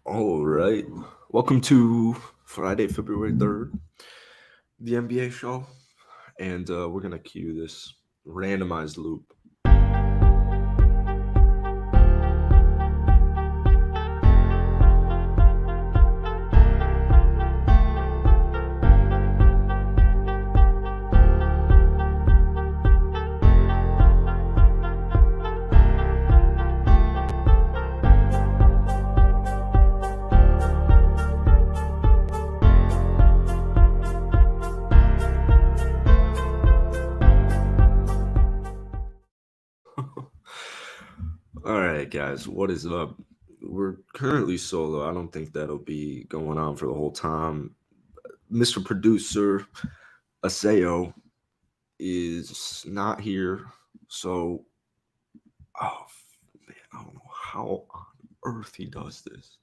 All right. Welcome to Friday, February 3rd, the NBA show. And we're going to cue this randomized loop. All right, guys, what is up? We're currently solo. I don't think that'll be going on for the whole time. Mr. Producer Aseo is not here. So, oh, man, I don't know how on earth he does this.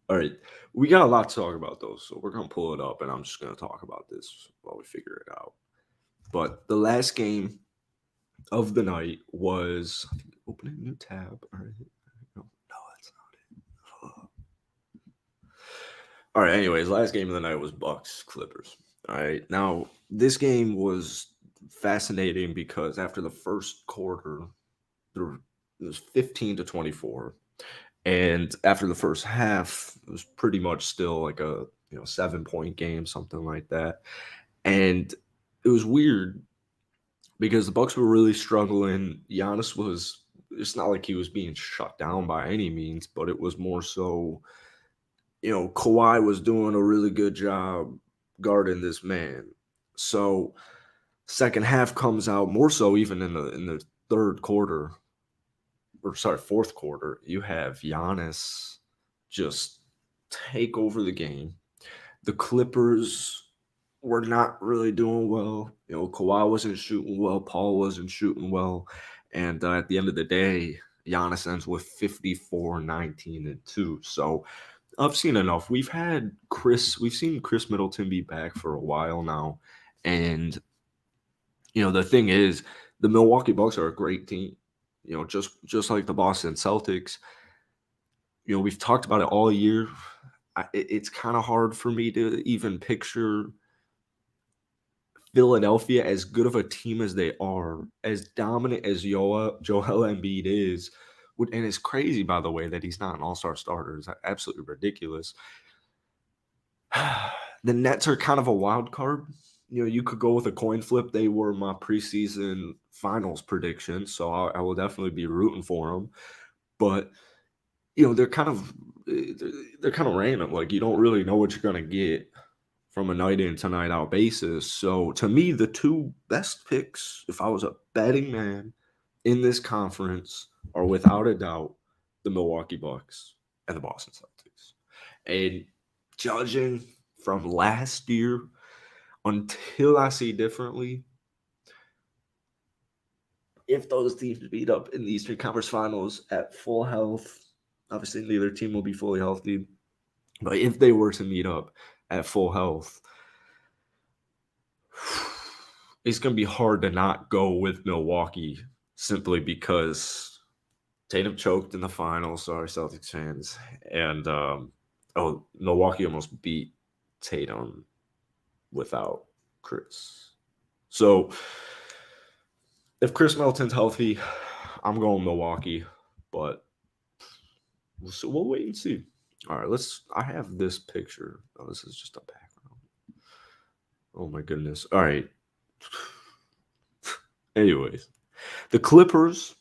All right, we got a lot to talk about, though. So, we're going to pull it up and I'm just going to talk about this while we figure it out. But the last game of the night was I think, opening a new tab. All right. No, that's not it. All right. Anyways, last game of the night was Bucks Clippers. All right. Now this game was fascinating because after the first quarter, it was 15-24, and after the first half, it was pretty much still like a 7 point game, something like that. And it was weird because the Bucks were really struggling. Giannis was it's not like he was being shut down by any means, but it was more so, Kawhi was doing a really good job guarding this man. So second half comes out more so even in the third quarter, or sorry, fourth quarter, you have Giannis just take over the game. The Clippers were not really doing well. Kawhi wasn't shooting well. Paul wasn't shooting well. And at the end of the day, Giannis ends with 54, 19, and 2. So I've seen enough. We've seen Chris Middleton be back for a while now. And, the thing is, the Milwaukee Bucks are a great team. Just like the Boston Celtics. We've talked about it all year. It's kind of hard for me to even picture Philadelphia, as good of a team as they are, as dominant as Joel Embiid is, and it's crazy, by the way, that he's not an all-star starter. It's absolutely ridiculous. The Nets are kind of a wild card. You could go with a coin flip. They were my preseason finals prediction, so I will definitely be rooting for them. But they're kind of random. Like, you don't really know what you're gonna get from a night in to night out basis. So to me, the two best picks, if I was a betting man in this conference, are without a doubt the Milwaukee Bucks and the Boston Celtics. And judging from last year, until I see differently, if those teams beat up in the Eastern Conference Finals at full health, obviously neither team will be fully healthy, but if they were to meet up at full health, it's going to be hard to not go with Milwaukee simply because Tatum choked in the finals. Sorry, Celtics fans. And, Milwaukee almost beat Tatum without Chris. So if Chris Middleton's healthy, I'm going Milwaukee, but we'll wait and see. All right, I have this picture. Oh, this is just a background. Oh my goodness. All right. Anyways, the Clippers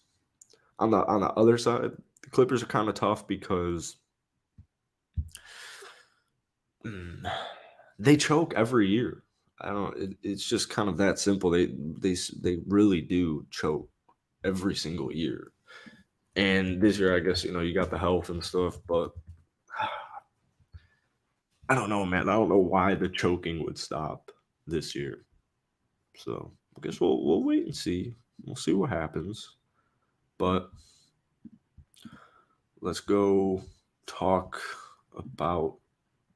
on the other side, the Clippers are kind of tough because they choke every year. I don't. It's just kind of that simple. They really do choke every single year. And this year, I guess you got the health and stuff, but I don't know, man. I don't know why the choking would stop this year. So I guess we'll wait and see. We'll see what happens. But let's go talk about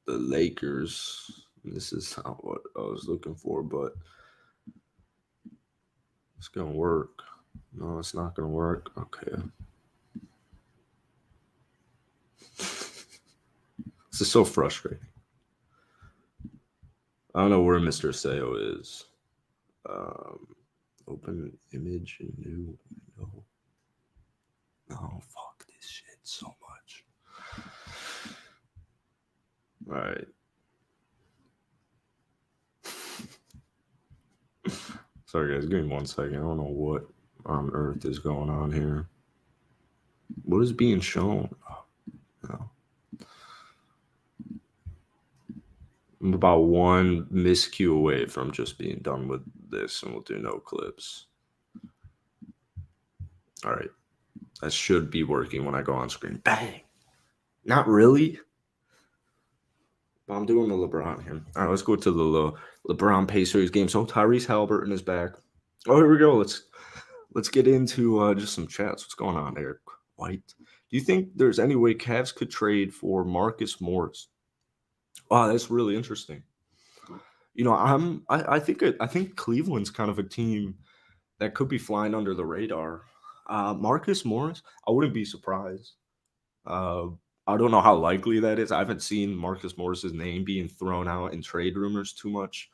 the Lakers. This is not what I was looking for, but it's gonna work. No, it's not gonna work. Okay. is so frustrating. I don't know where Mr. Aseo is. Open image and new window. Oh, fuck this shit so much. All right. Sorry, guys. Give me 1 second. I don't know what on earth is going on here. What is being shown? Oh, no. I'm about one miscue away from just being done with this, and we'll do no clips. All right. That should be working when I go on screen. Bang! Not really. But I'm doing the LeBron here. All right, let's go to the LeBron Pacers game. So Tyrese Halliburton is back. Oh, here we go. Let's get into just some chats. What's going on, Eric White? Do you think there's any way Cavs could trade for Marcus Morris? Wow, that's really interesting. You know, I think Cleveland's kind of a team that could be flying under the radar. Marcus Morris, I wouldn't be surprised. Uh, I don't know how likely that is. I haven't seen Marcus Morris's name being thrown out in trade rumors too much,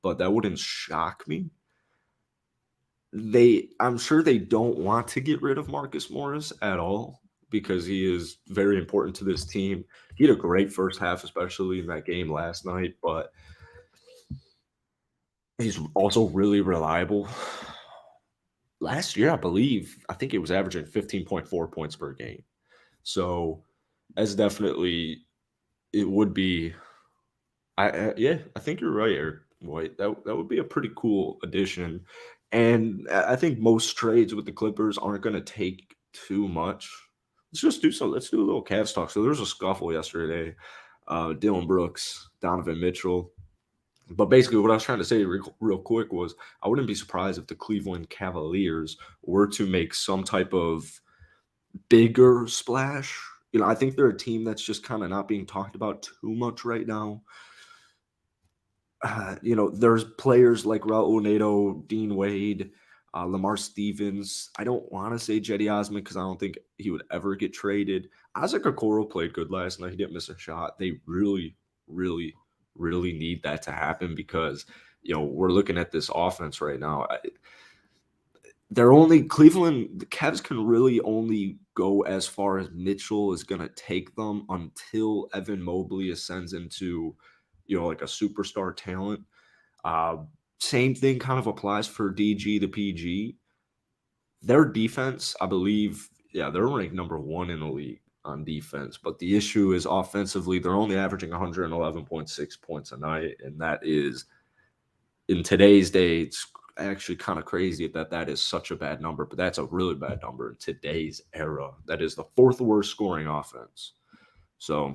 but that wouldn't shock me. I'm sure they don't want to get rid of Marcus Morris at all because he is very important to this team. He had a great first half, especially in that game last night, but he's also really reliable. Last year, I think it was averaging 15.4 points per game. So that's definitely, it would be, yeah, I think you're right, Eric White. That would be a pretty cool addition. And I think most trades with the Clippers aren't going to take too much. Let's do a little Cavs talk. So there was a scuffle yesterday. Dylan Brooks, Donovan Mitchell. But basically, what I was trying to say real quick was I wouldn't be surprised if the Cleveland Cavaliers were to make some type of bigger splash. You know, I think they're a team that's just kind of not being talked about too much right now. You know, there's players like Raul Neto, Dean Wade, Lamar Stevens. I don't want to say Jetty Osman because I don't think he would ever get traded. Isaac Okoro played good last night. He didn't miss a shot. They really, really, really need that to happen because, you know, we're looking at this offense right now. Cleveland, the Cavs can really only go as far as Mitchell is going to take them until Evan Mobley ascends into, you know, like a superstar talent. Same thing kind of applies for DG to PG. Their defense, I believe, yeah, they're ranked number 1 in the league on defense. But the issue is offensively, they're only averaging 111.6 points a night. And that is, in today's day, it's actually kind of crazy that is such a bad number. But that's a really bad number in today's era. That is the 4th worst scoring offense. So,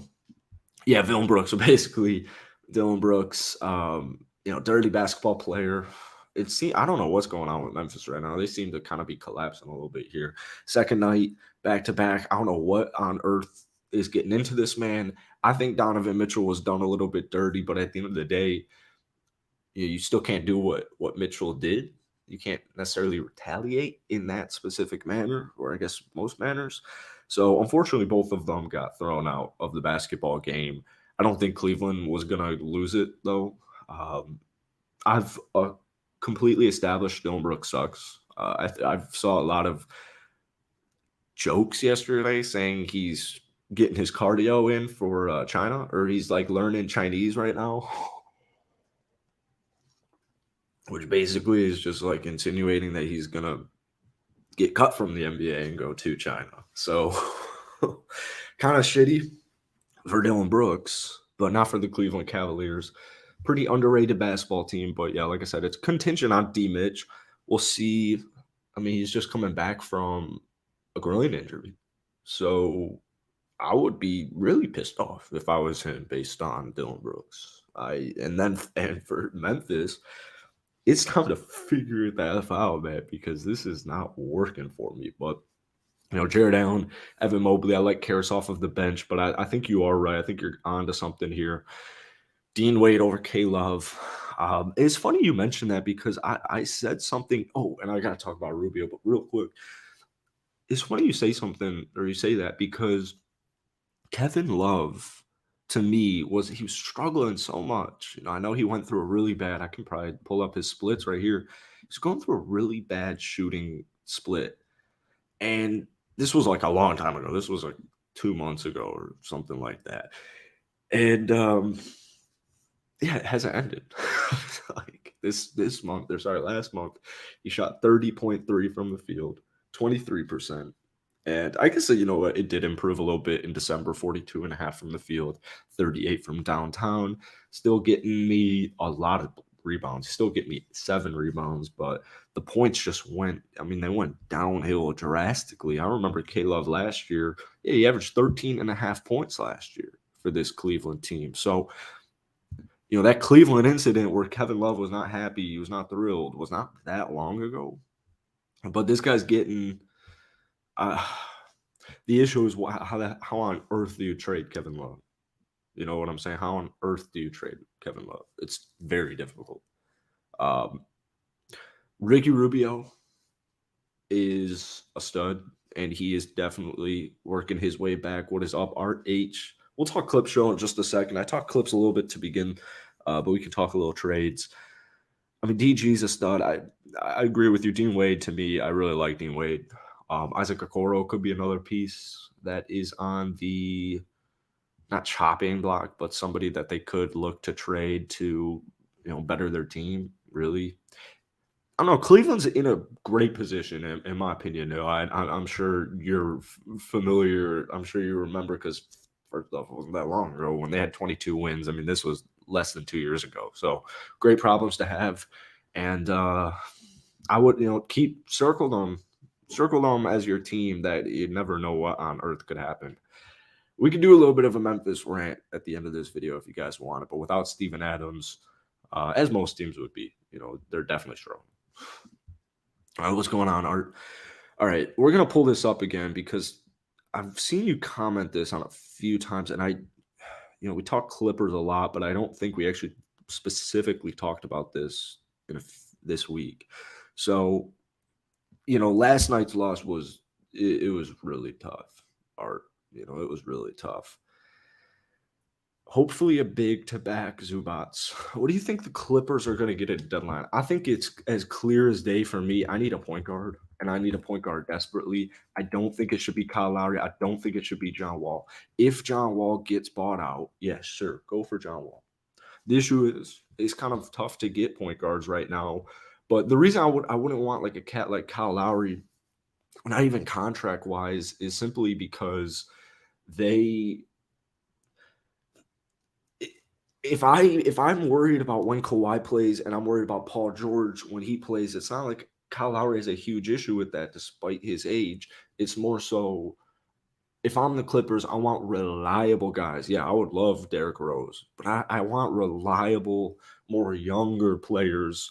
yeah, Dylan Brooks. So basically, Dylan Brooks, you know, dirty basketball player. I don't know what's going on with Memphis right now. They seem to kind of be collapsing a little bit here. Second night, back to back. I don't know what on earth is getting into this man. I think Donovan Mitchell was done a little bit dirty, but at the end of the day, you still can't do what Mitchell did. You can't necessarily retaliate in that specific manner, or I guess most manners. So unfortunately, both of them got thrown out of the basketball game. I don't think Cleveland was going to lose it, though. I've completely established Dylan Brooks sucks. I've saw a lot of jokes yesterday saying he's getting his cardio in for China, or he's like learning Chinese right now, which basically is just like insinuating that he's going to get cut from the NBA and go to China. So kind of shitty for Dylan Brooks, but not for the Cleveland Cavaliers. Pretty underrated basketball team, but yeah, like I said, it's contingent on D Mitch. We'll see. I mean, he's just coming back from a groin injury. So I would be really pissed off if I was him based on Dylan Brooks. And for Memphis, it's time to figure that out, man, because this is not working for me. But you know, Jared Allen, Evan Mobley, I like Karras off of the bench, but I think you are right. I think you're on to something here. Dean Wade over K-Love. It's funny you mentioned that because I said something. Oh, and I got to talk about Rubio, but real quick. It's funny you say something or you say that because Kevin Love, to me was he was struggling so much. I know he went through a really bad. I can probably pull up his splits right here. He's going through a really bad shooting split, and this was like a long time ago. This was like 2 months ago or something like that. And yeah, it hasn't ended. Like this month, or sorry, last month, he shot 30.3 from the field, 23%. And I guess, you know what, it did improve a little bit in December, 42.5 from the field, 38 from downtown, still getting me a lot of rebounds, still getting me 7 rebounds, but the points just went, I mean, they went downhill drastically. I remember K-Love last year, yeah, he averaged 13.5 points last year for this Cleveland team. So, you know, that Cleveland incident where Kevin Love was not happy, he was not thrilled, was not that long ago. But this guy's getting the issue is how on earth do you trade Kevin Love? You know what I'm saying? How on earth do you trade Kevin Love? It's very difficult. Ricky Rubio is a stud, and he is definitely working his way back. What is up, Art H? We'll talk clip show in just a second. I talked clips a little bit to begin, but we can talk a little trades. I mean, DG's a stud. I agree with you. Dean Wade, to me, I really like Dean Wade. Isaac Okoro could be another piece that is on the not chopping block, but somebody that they could look to trade to, you know, better their team. Really, I don't know. Cleveland's in a great position, in my opinion. No, I'm sure you're familiar. I'm sure you remember because first off, it wasn't that long ago when they had 22 wins. I mean, this was less than 2 years ago. So great problems to have, and I would, you know, keep circle them as your team. That you never know what on earth could happen. We could do a little bit of a Memphis rant at the end of this video if you guys want it, but without Steven Adams, as most teams would be, you know, they're definitely strong. All right, what's going on, Art? All right, we're going to pull this up again because I've seen you comment this on a few times, and you know, we talk Clippers a lot, but I don't think we actually specifically talked about this this week. So, you know, last night's loss was, it was really tough, Art. You know, it was really tough. Hopefully a big to back Zubats. What do you think the Clippers are going to get at deadline? I think it's as clear as day for me. I need a point guard, and I need a point guard desperately. I don't think it should be Kyle Lowry. I don't think it should be John Wall. If John Wall gets bought out, yes, sure, go for John Wall. The issue is it's kind of tough to get point guards right now. But the reason I wouldn't want like a cat like Kyle Lowry, not even contract wise, is simply because if I'm worried about when Kawhi plays and I'm worried about Paul George when he plays, it's not like Kyle Lowry has a huge issue with that despite his age. It's more so if I'm the Clippers, I want reliable guys. Yeah, I would love Derrick Rose, but I want reliable, more younger players,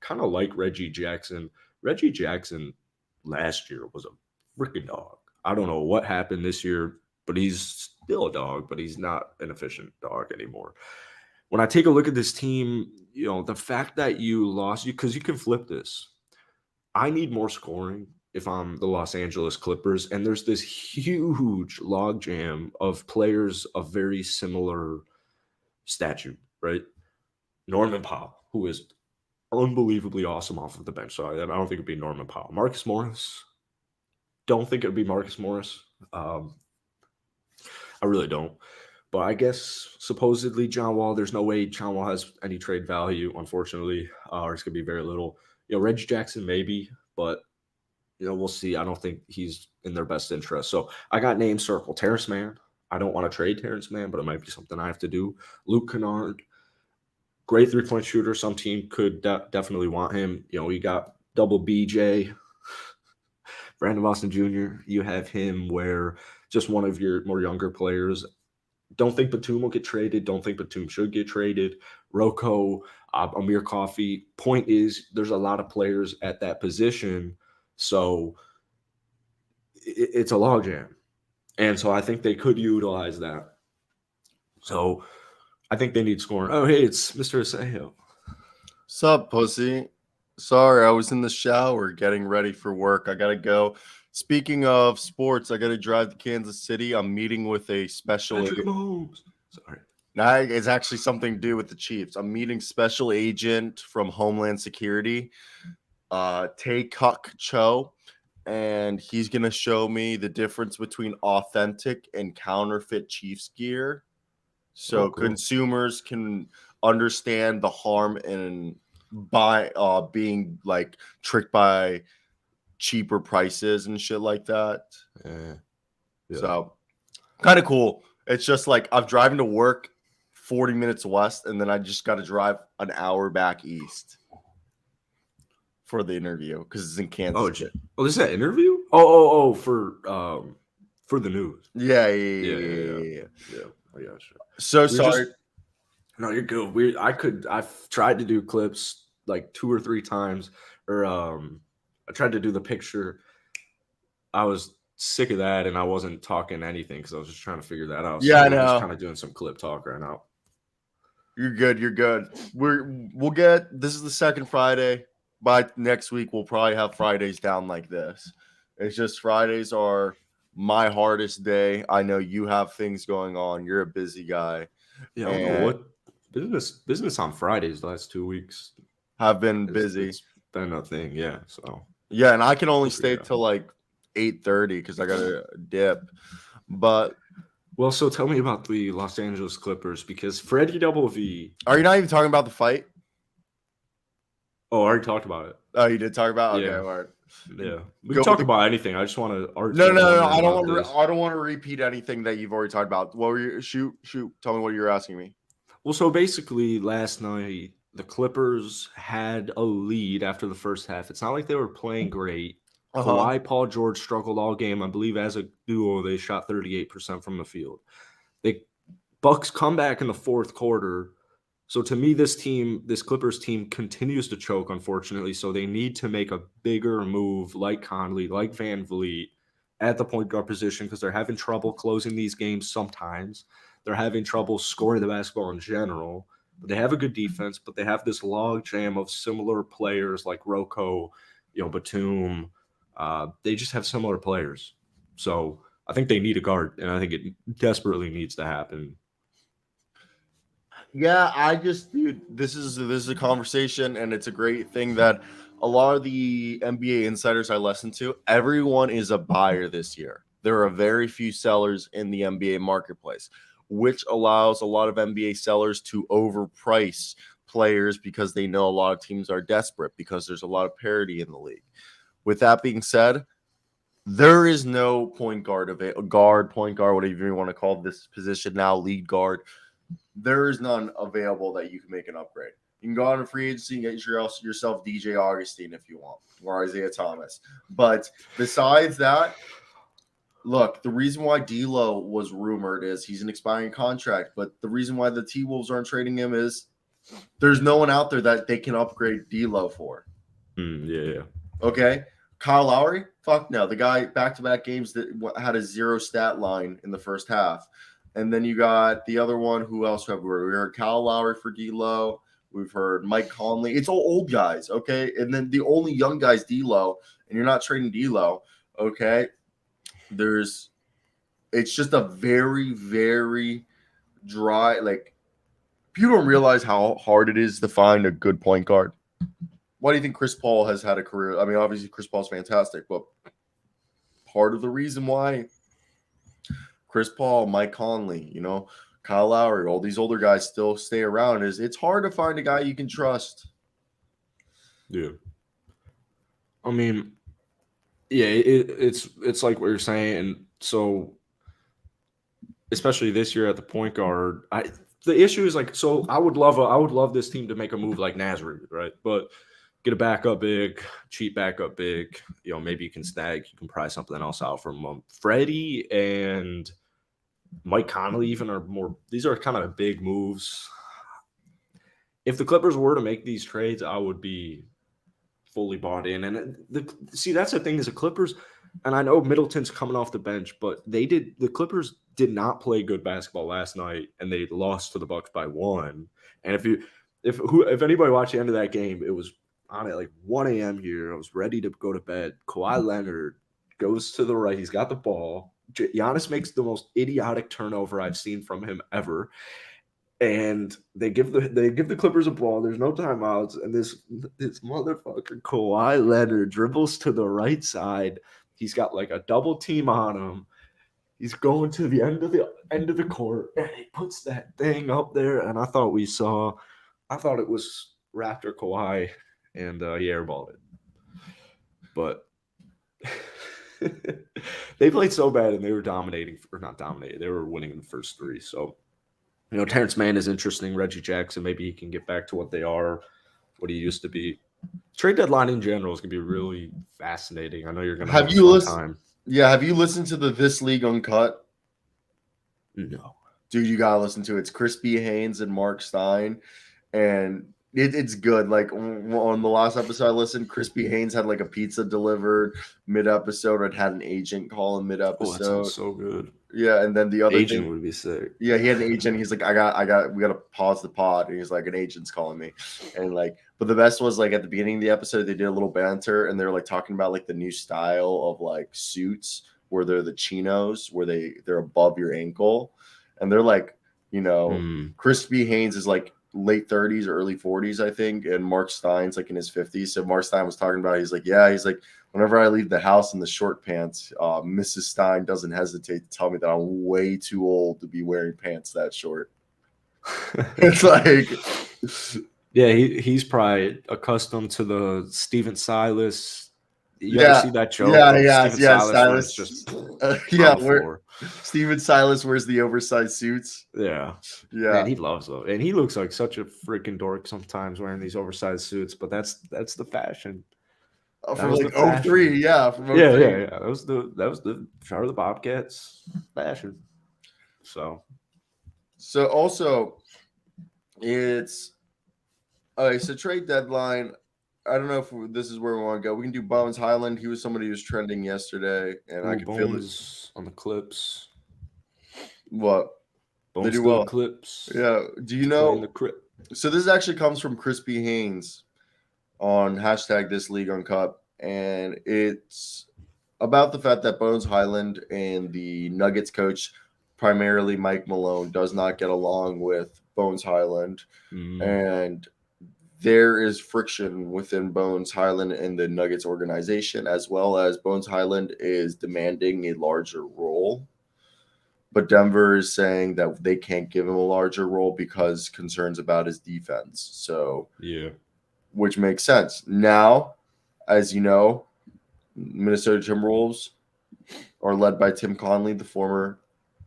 kind of like Reggie Jackson. Reggie Jackson last year was a freaking dog. I don't know what happened this year, but he's still a dog, but he's not an efficient dog anymore. When I take a look at this team, you know, the fact that you lost, because you can flip this. I need more scoring if I'm the Los Angeles Clippers, and there's this huge logjam of players of very similar stature, right? Norman Powell, who is unbelievably awesome off of the bench. So I don't think it'd be Norman Powell. Marcus Morris, don't think it'd be Marcus Morris. I really don't. But I guess supposedly John Wall, there's no way John Wall has any trade value, unfortunately, or it's going to be very little. You know, Reggie Jackson maybe, but, you know, we'll see. I don't think he's in their best interest. So I got name circle. Terrence Mann. I don't want to trade Terrence Mann, but it might be something I have to do. Luke Kennard, great three-point shooter. Some team could definitely want him. You know, you got double BJ, Brandon Boston Jr. You have him where just one of your more younger players. Don't think Batum will get traded. Don't think Batum should get traded. Rocco, Amir Coffey. Point is, there's a lot of players at that position, so it's a logjam. And so I think they could utilize that. So I think they need scoring. Oh, hey, it's Mr. Aseo. Sup, pussy? Sorry, I was in the shower getting ready for work. I got to go. Speaking of sports, I got to drive to Kansas City. I'm meeting with a special. Patrick Mahomes. Sorry. Now it's actually something to do with the Chiefs. I'm meeting Special Agent from Homeland Security, Tae Kuk Cho, and he's gonna show me the difference between authentic and counterfeit Chiefs gear, so cool. consumers can understand the harm in being like tricked by cheaper prices and shit like that. Yeah. So kind of cool. It's just like I'm driving to work 40 minutes west, and then I just got to drive an hour back east for the interview because it's in Kansas City. Oh, this is that interview? Oh, for the news. Yeah. I got you. So sorry. No, you're good. I've tried to do clips like 2 or 3 times, or I tried to do the picture. I was sick of that, and I wasn't talking anything because I was just trying to figure that out. Yeah, I we're know. just kind of doing some clip talk right now. You're good. We'll get, this is the second Friday. By next week, we'll probably have Fridays down like this. It's just Fridays are my hardest day. I know you have things going on. You're a busy guy. Yeah, I don't know what business on Fridays the last 2 weeks have been busy. It's been a thing, yeah. So yeah, and I can only stay till like 8:30 because I got to dip. But well, so tell me about the Los Angeles Clippers, because Freddie Double V. Are you not even talking about the fight? Oh, I already talked about it. Oh, you did talk about it? Yeah. Okay, all right. Yeah, we can talk about anything. I just want to. No. I don't want to repeat anything that you've already talked about. What were you? Shoot. Tell me what you're asking me. Well, so basically, last night the Clippers had a lead after the first half. It's not like they were playing great. Kawhi, Paul George struggled all game. I believe as a duo, they shot 38% from the field. Bucks come back in the fourth quarter. So to me, this Clippers team continues to choke, unfortunately. So they need to make a bigger move like Conley, like Van Vliet at the point guard position, because they're having trouble closing these games sometimes. They're having trouble scoring the basketball in general. But they have a good defense, but they have this log jam of similar players like Rocco, Batum. They just have similar players. So I think they need a guard, and I think it desperately needs to happen. Yeah, dude, this is a conversation, and it's a great thing that a lot of the NBA insiders I listen to, everyone is a buyer this year. There are very few sellers in the NBA marketplace, which allows a lot of NBA sellers to overprice players because they know a lot of teams are desperate because there's a lot of parity in the league. With that being said, there is no point guard, whatever you want to call this position now, lead guard. There is none available that you can make an upgrade. You can go out on free agency and get yourself DJ Augustine if you want, or Isaiah Thomas. But besides that, look, the reason why D'Lo was rumored is he's an expiring contract. But the reason why the T-Wolves aren't trading him is there's no one out there that they can upgrade D'Lo for. Yeah. Okay. Kyle Lowry? Fuck no. The guy back-to-back games that had a 0 stat line in the first half. And then you got the other one. Who else have we heard? We heard Kyle Lowry for D'Lo. We've heard Mike Conley. It's all old guys, okay? And then the only young guys, D'Lo, and you're not trading D'Lo, okay? It's just a very, very dry, like, people don't realize how hard it is to find a good point guard. Why do you think Chris Paul has had a career? I mean, obviously Chris Paul's fantastic, but part of the reason why Chris Paul, Mike Conley, Kyle Lowry, all these older guys still stay around is it's hard to find a guy you can trust. Yeah. I mean, yeah, it's like what you're saying. And so, especially this year at the point guard, the issue is like, so I would love this team to make a move like Nazareth, right? But get a backup big, cheap backup big. Maybe you can pry something else out from them. Freddie and Mike Conley even are more. These are kind of big moves. If the Clippers were to make these trades, I would be fully bought in. And that's the thing is the Clippers. And I know Middleton's coming off the bench, but the Clippers did not play good basketball last night, and they lost to the Bucks by 1. And if anybody watched the end of that game, it was on at like 1 a.m. here. I was ready to go to bed. Kawhi Leonard goes to the right. He's got the ball. Giannis makes the most idiotic turnover I've seen from him ever. And they give the Clippers a ball. There's no timeouts, and this motherfucker Kawhi Leonard dribbles to the right side. He's got like a double team on him. He's going to the end of the court, and he puts that thing up there. And I thought it was Raptor Kawhi, and he airballed it. But they played so bad, and they were dominating, or not dominating. They were winning in the first three. So, Terrence Mann is interesting. Reggie Jackson, maybe he can get back to what he used to be. Trade deadline in general is going to be really fascinating. I know you're going to have a fun time. Yeah, have you listened to the This League Uncut? No. Dude, you got to listen to it. It's Crispy Haynes and Mark Stein, and it's good. Like on the last episode I listened, Crispy Haynes had like a pizza delivered mid-episode. It had an agent call in mid-episode. Oh, that sounds so good. Yeah, and then the other agent would be sick. Yeah, he had an agent. He's like, we got to pause the pod. And he's like, an agent's calling me, and like, but the best was like at the beginning of the episode, they did a little banter, and they were like talking about like the new style of like suits where they're the chinos, where they're above your ankle, and they're like, Crispy Haynes is like late 30s or early 40s, I think, and Mark Stein's like in his 50s. So Mark Stein was talking about, he's like, whenever I leave the house in the short pants, Mrs. Stein doesn't hesitate to tell me that I'm way too old to be wearing pants that short. It's like, yeah, he's probably accustomed to the Steven Silas. You ever see that joke? Silas just where Steven Silas wears the oversized suits. Yeah. Man, he loves them, and he looks like such a freaking dork sometimes wearing these oversized suits. But that's the fashion. From like 03, yeah. From 03. Yeah. That was the Charlotte Bobcats fashion. So also, it's so trade deadline. I don't know if this is where we want to go. We can do Bones Highland. He was somebody who was trending yesterday, and I can feel this on the Clips. What? Bones they do well. Clips. Yeah. Do you know? So this actually comes from Crispy Haynes on hashtag This League Uncut, and it's about the fact that Bones Highland and the Nuggets coach, primarily Mike Malone, does not get along with Bones Highland, and there is friction within Bones Highland and the Nuggets organization, as well as Bones Highland is demanding a larger role. But Denver is saying that they can't give him a larger role because concerns about his defense. So, yeah, which makes sense. Now, as you know, Minnesota Timberwolves are led by Tim Connelly, the former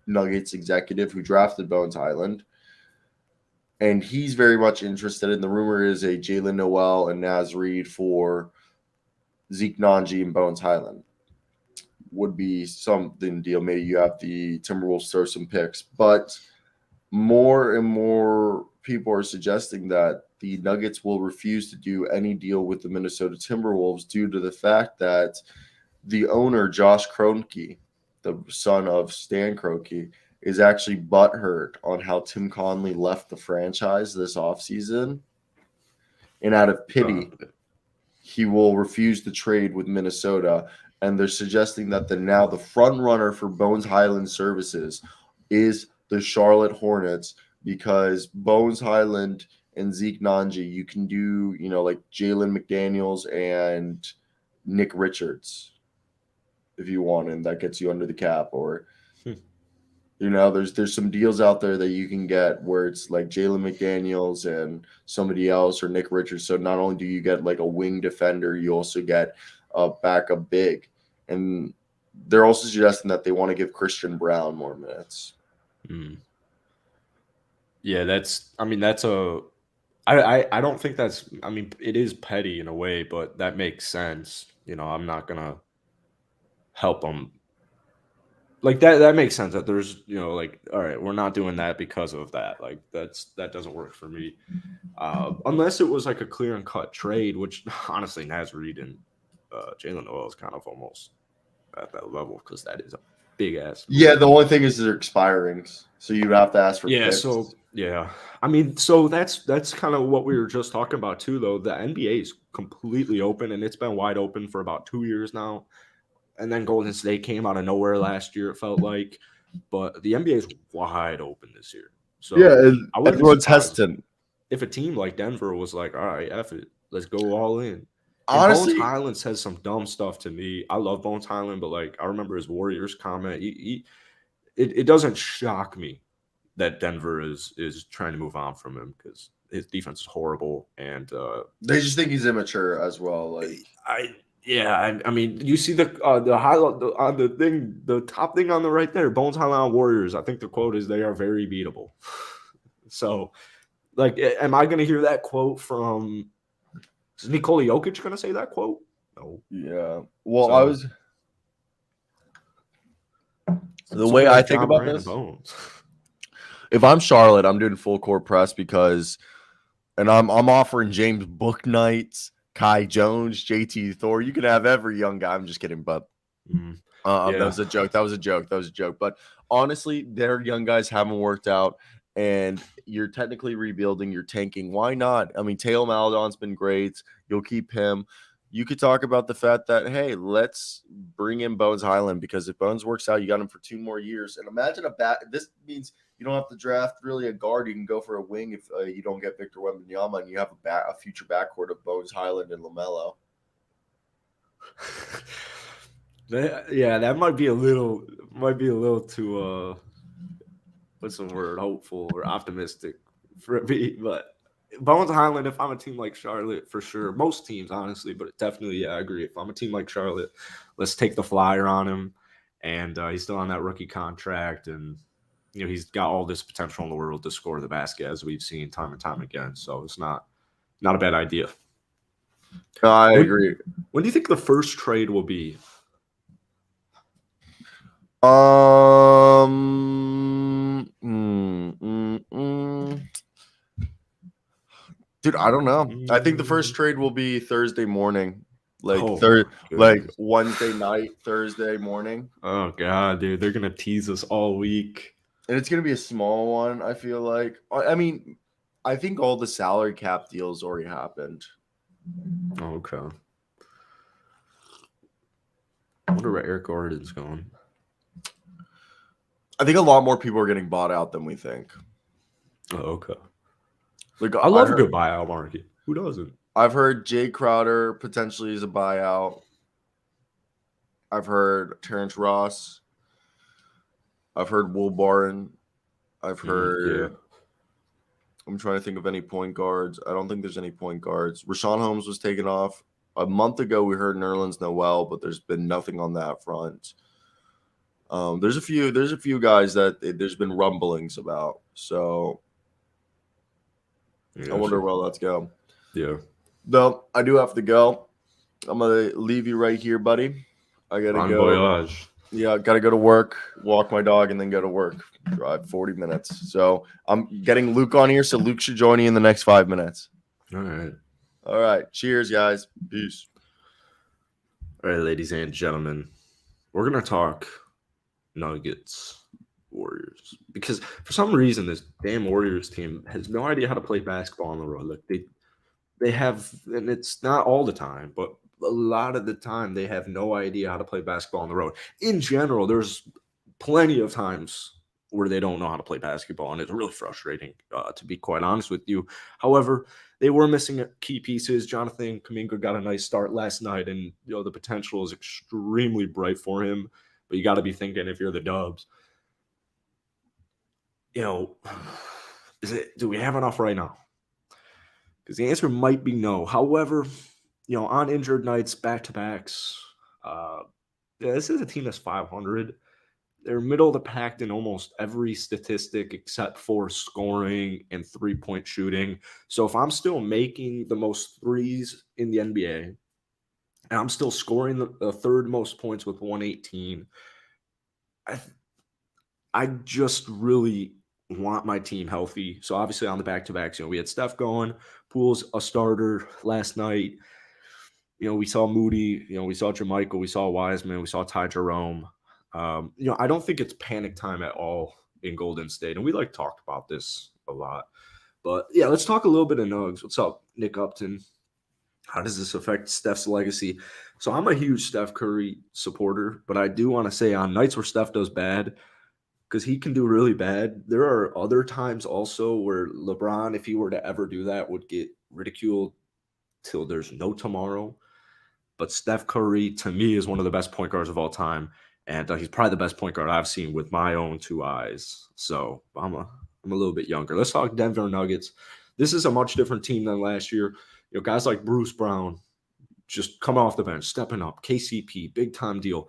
Nuggets executive who drafted Bones Highland. And he's very much interested in, the rumor is, a Jalen Noel and Naz Reid for Zeke Nnaji and Bones Highland. Would be something deal. Maybe you have the Timberwolves throw some picks. But more and more people are suggesting that the Nuggets will refuse to do any deal with the Minnesota Timberwolves due to the fact that the owner, Josh Kroenke, the son of Stan Kroenke, is actually butthurt on how Tim Connelly left the franchise this offseason. And out of pity, he will refuse to trade with Minnesota. And they're suggesting that now the front runner for Bones Highland services is the Charlotte Hornets, because Bones Highland and Zeke Nnaji, you can do, like Jalen McDaniels and Nick Richards if you want, and that gets you under the cap. Or there's some deals out there that you can get where it's like Jalen McDaniels and somebody else, or Nick Richards. So not only do you get like a wing defender, you also get a backup big. And they're also suggesting that they want to give Christian Brown more minutes. Yeah, I don't think that's, it is petty in a way, but that makes sense. I'm not going to help them. Like that makes sense that there's, all right, we're not doing that because of that. Like that doesn't work for me. Unless it was like a clear and cut trade, which honestly Naz Reid and Jalen Noel is kind of almost at that level, because that is a big ass. Yeah, the only thing is they're expiring, so you have to ask for picks. So that's kind of what we were just talking about too, though. The NBA is completely open, and it's been wide open for about 2 years now. And then Golden State came out of nowhere last year, it felt like. But the NBA is wide open this year. So and I wouldn't be everyone's surprised hesitant. if a team like Denver was like, all right, F it, let's go all in. And Bones Honestly, Highland says some dumb stuff to me. I love Bones Highland, but like I remember his Warriors comment. It doesn't shock me that Denver is trying to move on from him because his defense is horrible. And they just think he's immature as well. Like, I mean, you see the highlight on the thing, the top thing on the right there, Bones Highland Warriors. I think the quote is they are very beatable. So, like, am I going to hear that quote from? Is Nikola Jokic going to say that quote? No. yeah. Well, So, the way I think about Morant and this, Bones. if I'm Charlotte, I'm doing full court press because, and I'm offering James Book nights, Kai Jones, JT Thor. You can have every young guy. I'm just kidding, but that was a joke. That was a joke. But honestly, their young guys haven't worked out, and you're technically rebuilding. You're tanking. Why not? I mean, Teo Maledon's been great. You'll keep him. You could talk about the fact that, hey, let's bring in Bones Highland because if Bones works out, you got him for 2 more years. And imagine this means you don't have to draft really a guard. You can go for a wing if you don't get Victor Wembanyama, and you have a future backcourt of Bones Highland and LaMelo. That might be a little too what's the word, hopeful or optimistic for me. But Bones Highland, if I'm a team like Charlotte, for sure, most teams honestly, but definitely, I agree. If I'm a team like Charlotte, let's take the flyer on him, and he's still on that rookie contract, and he's got all this potential in the world to score the basket as we've seen time and time again. So it's not a bad idea. I agree. When do you think the first trade will be? Dude, I don't know. I think the first trade will be Thursday morning, like Wednesday night, Thursday morning. Oh god, dude, they're gonna tease us all week, and it's gonna be a small one. I feel like. I mean, I think all the salary cap deals already happened. Okay. I wonder where Eric Gordon's going. I think a lot more people are getting bought out than we think. Oh, okay. Like, I love a good buyout market. Who doesn't? I've heard Jay Crowder potentially is a buyout. I've heard Terrence Ross. I've heard Will Barton. I've heard. I'm trying to think of any point guards. I don't think there's any point guards. Rashawn Holmes was taken off. A month ago, we heard Nerlens Noel, but there's been nothing on that front. There's a few guys that there's been rumblings about. So I wonder where let's go. Yeah. Though I do have to go. I'm gonna leave you right here, buddy. I gotta go. Voyage. Yeah, gotta go to work, walk my dog, and then go to work. Drive 40 minutes. So I'm getting Luke on here, so Luke should join you in the next 5 minutes. All right. All right. Cheers, guys. Peace. All right, ladies and gentlemen, we're gonna talk Nuggets Warriors because for some reason this damn Warriors team has no idea how to play basketball on the road. Like they have, and it's not all the time, but a lot of the time they have no idea how to play basketball on the road. In general, there's plenty of times where they don't know how to play basketball, and it's really frustrating, to be quite honest with you. However, they were missing key pieces. Jonathan Kuminga got a nice start last night, and the potential is extremely bright for him. But you got to be thinking, if you're the Dubs, do we have enough right now? Because the answer might be no. However, on injured nights, back-to-backs, this is a team that's 500. They're middle of the pack in almost every statistic except for scoring and three-point shooting. So if I'm still making the most threes in the NBA, and I'm still scoring the third most points with 118, I just really want my team healthy. So obviously on the back-to-backs, we had Steph going, Poole's a starter last night. We saw Moody, we saw Jermichael, we saw Wiseman, we saw Ty Jerome. I don't think it's panic time at all in Golden State. And we talked about this a lot. But yeah, let's talk a little bit of Nugs. What's up, Nick Upton? How does this affect Steph's legacy? So I'm a huge Steph Curry supporter, but I do want to say on nights where Steph does bad, because he can do really bad. There are other times also where LeBron, if he were to ever do that, would get ridiculed till there's no tomorrow. But Steph Curry, to me, is one of the best point guards of all time, and he's probably the best point guard I've seen with my own two eyes. So I'm a little bit younger. Let's talk Denver Nuggets. This is a much different team than last year. Guys like Bruce Brown just coming off the bench, stepping up. KCP, big time deal.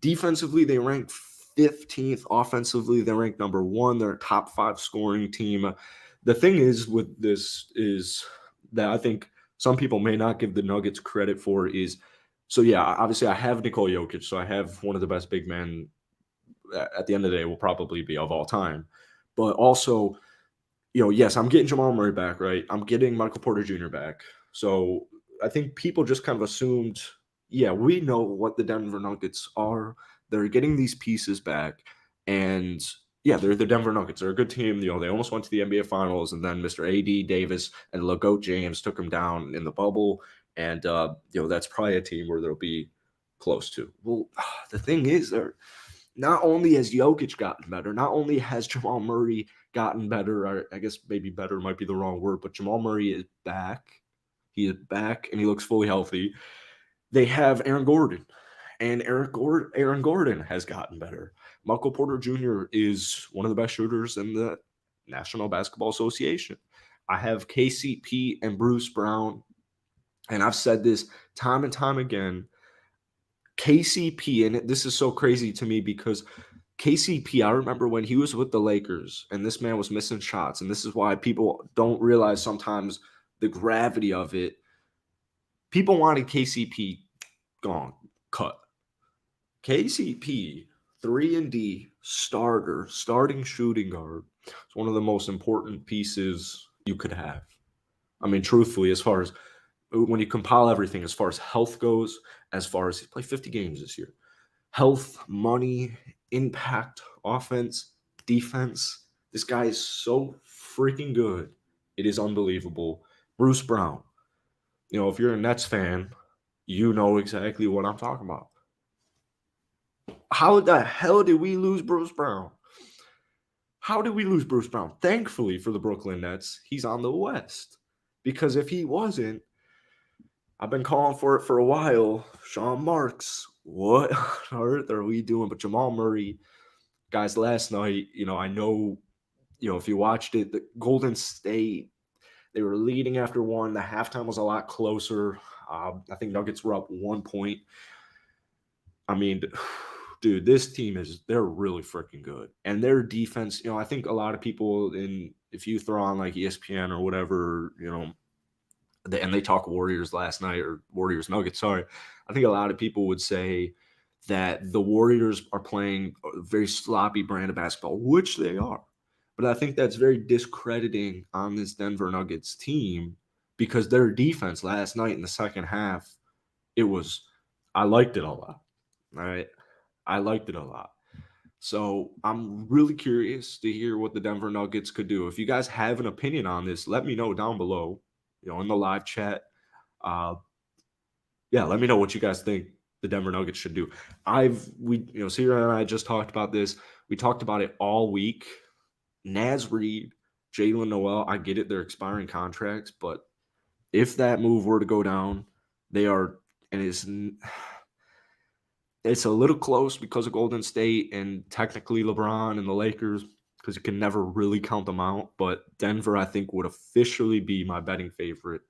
Defensively, they ranked 15th. Offensively, they ranked number 1. They're a top 5 scoring team. The thing is with this is that I think some people may not give the Nuggets credit for is, so yeah, obviously I have Nikola Jokic, so I have one of the best big men at the end of the day will probably be of all time. But also, yes, I'm getting Jamal Murray back, right? I'm getting Michael Porter Jr. back. So I think people just kind of assumed, yeah, we know what the Denver Nuggets are. They're getting these pieces back. And yeah, they're the Denver Nuggets. They're a good team. They almost went to the NBA Finals, and then Mr. AD Davis and LeGOAT James took them down in the bubble. And, that's probably a team where they'll be close to. Well, the thing is, not only has Jokic gotten better, not only has Jamal Murray gotten better, or I guess maybe better might be the wrong word, but Jamal Murray is back. He is back, and he looks fully healthy. They have Aaron Gordon, and Aaron Gordon has gotten better. Michael Porter Jr. is one of the best shooters in the National Basketball Association. I have KCP and Bruce Brown, and I've said this time and time again. KCP, and this is so crazy to me because KCP, I remember when he was with the Lakers and this man was missing shots, and this is why people don't realize sometimes the gravity of it. People wanted KCP gone, cut. KCP, 3-and-D starting shooting guard. It's one of the most important pieces you could have. I mean, truthfully, as far as when you compile everything, as far as health goes, as far as he played 50 games this year, health, money, impact, offense, defense. This guy is so freaking good. It is unbelievable. Bruce Brown. If you're a Nets fan, you know exactly what I'm talking about. How the hell did we lose Bruce Brown? How did we lose Bruce Brown? Thankfully for the Brooklyn Nets, he's on the West. Because if he wasn't, I've been calling for it for a while. Sean Marks, what on earth are we doing? But Jamal Murray, guys, last night, I know, if you watched it, the Golden State, they were leading after 1. The halftime was a lot closer. I think Nuggets were up 1 point. I mean, dude, this team they're really freaking good. And their defense, I think a lot of people, if you throw on like ESPN or whatever, and they talk Warriors last night or Warriors Nuggets, sorry. I think a lot of people would say that the Warriors are playing a very sloppy brand of basketball, which they are. But I think that's very discrediting on this Denver Nuggets team because their defense last night in the second half, I liked it a lot. All right. I liked it a lot. So I'm really curious to hear what the Denver Nuggets could do. If you guys have an opinion on this, let me know down below, in the live chat. Let me know what you guys think the Denver Nuggets should do. Cyro and I just talked about this. We talked about it all week. Naz Reid, Jalen Noel, I get it. They're expiring contracts, but if that move were to go down, they are, and it's a little close because of Golden State and technically LeBron and the Lakers, because you can never really count them out. But Denver, I think, would officially be my betting favorite.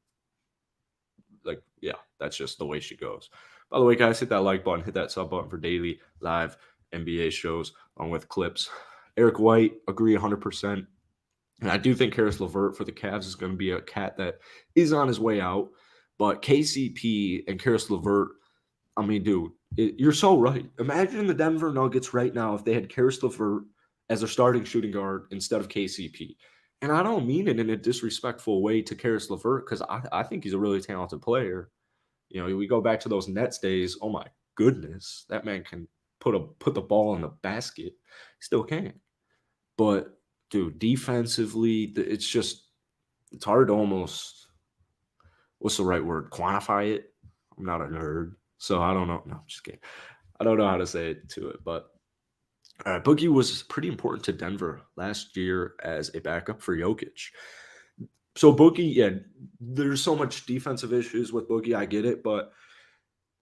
That's just the way she goes. By the way, guys, hit that like button, hit that sub button for daily live NBA shows along with clips. Eric White, agree 100%. And I do think Karis LeVert for the Cavs is going to be a cat that is on his way out. But KCP and Karis LeVert, I mean, dude, you're so right. Imagine the Denver Nuggets right now if they had Karis LeVert as their starting shooting guard instead of KCP. And I don't mean it in a disrespectful way to Karis LeVert because I think he's a really talented player. We go back to those Nets days. Oh, my goodness. That man can put the ball in the basket. He still can. But, dude, defensively, it's hard to almost, what's the right word, quantify it. I'm not a nerd, so I don't know. No, I'm just kidding. I don't know how to say it to it, but Boogie was pretty important to Denver last year as a backup for Jokic. So Boogie, yeah, there's so much defensive issues with Boogie. I get it, but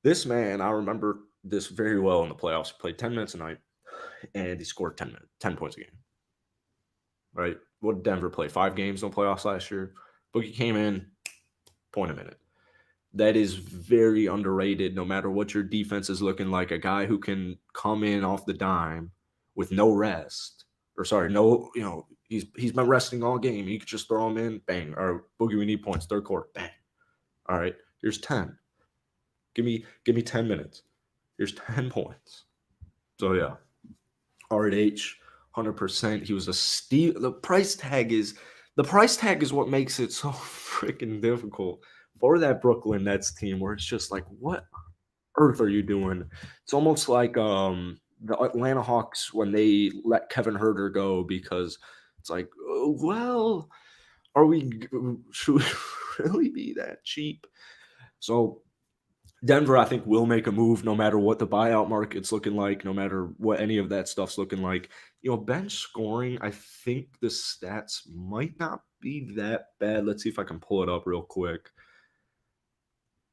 this man, I remember this very well in the playoffs. He played 10 minutes a night, and he scored 10 points a game. Right? What did Denver play? 5 games in the playoffs last year. Boogie came in, point a minute. That is very underrated. No matter what your defense is looking like, a guy who can come in off the dime with no rest, or sorry, no, he's been resting all game. You could just throw him in, bang. Or Boogie, we need points. Third quarter, bang. All right, here's 10. Give me 10 minutes. Here's 10 points. So yeah, RH, 100%. He was a steal. The price tag is what makes it so freaking difficult for that Brooklyn Nets team, where it's just like, what earth are you doing? It's almost like the Atlanta Hawks when they let Kevin Herter go, because it's like, oh, well, should we really be that cheap? So Denver, I think, will make a move no matter what the buyout market's looking like, no matter what any of that stuff's looking like. Bench scoring, I think the stats might not be that bad. Let's see if I can pull it up real quick.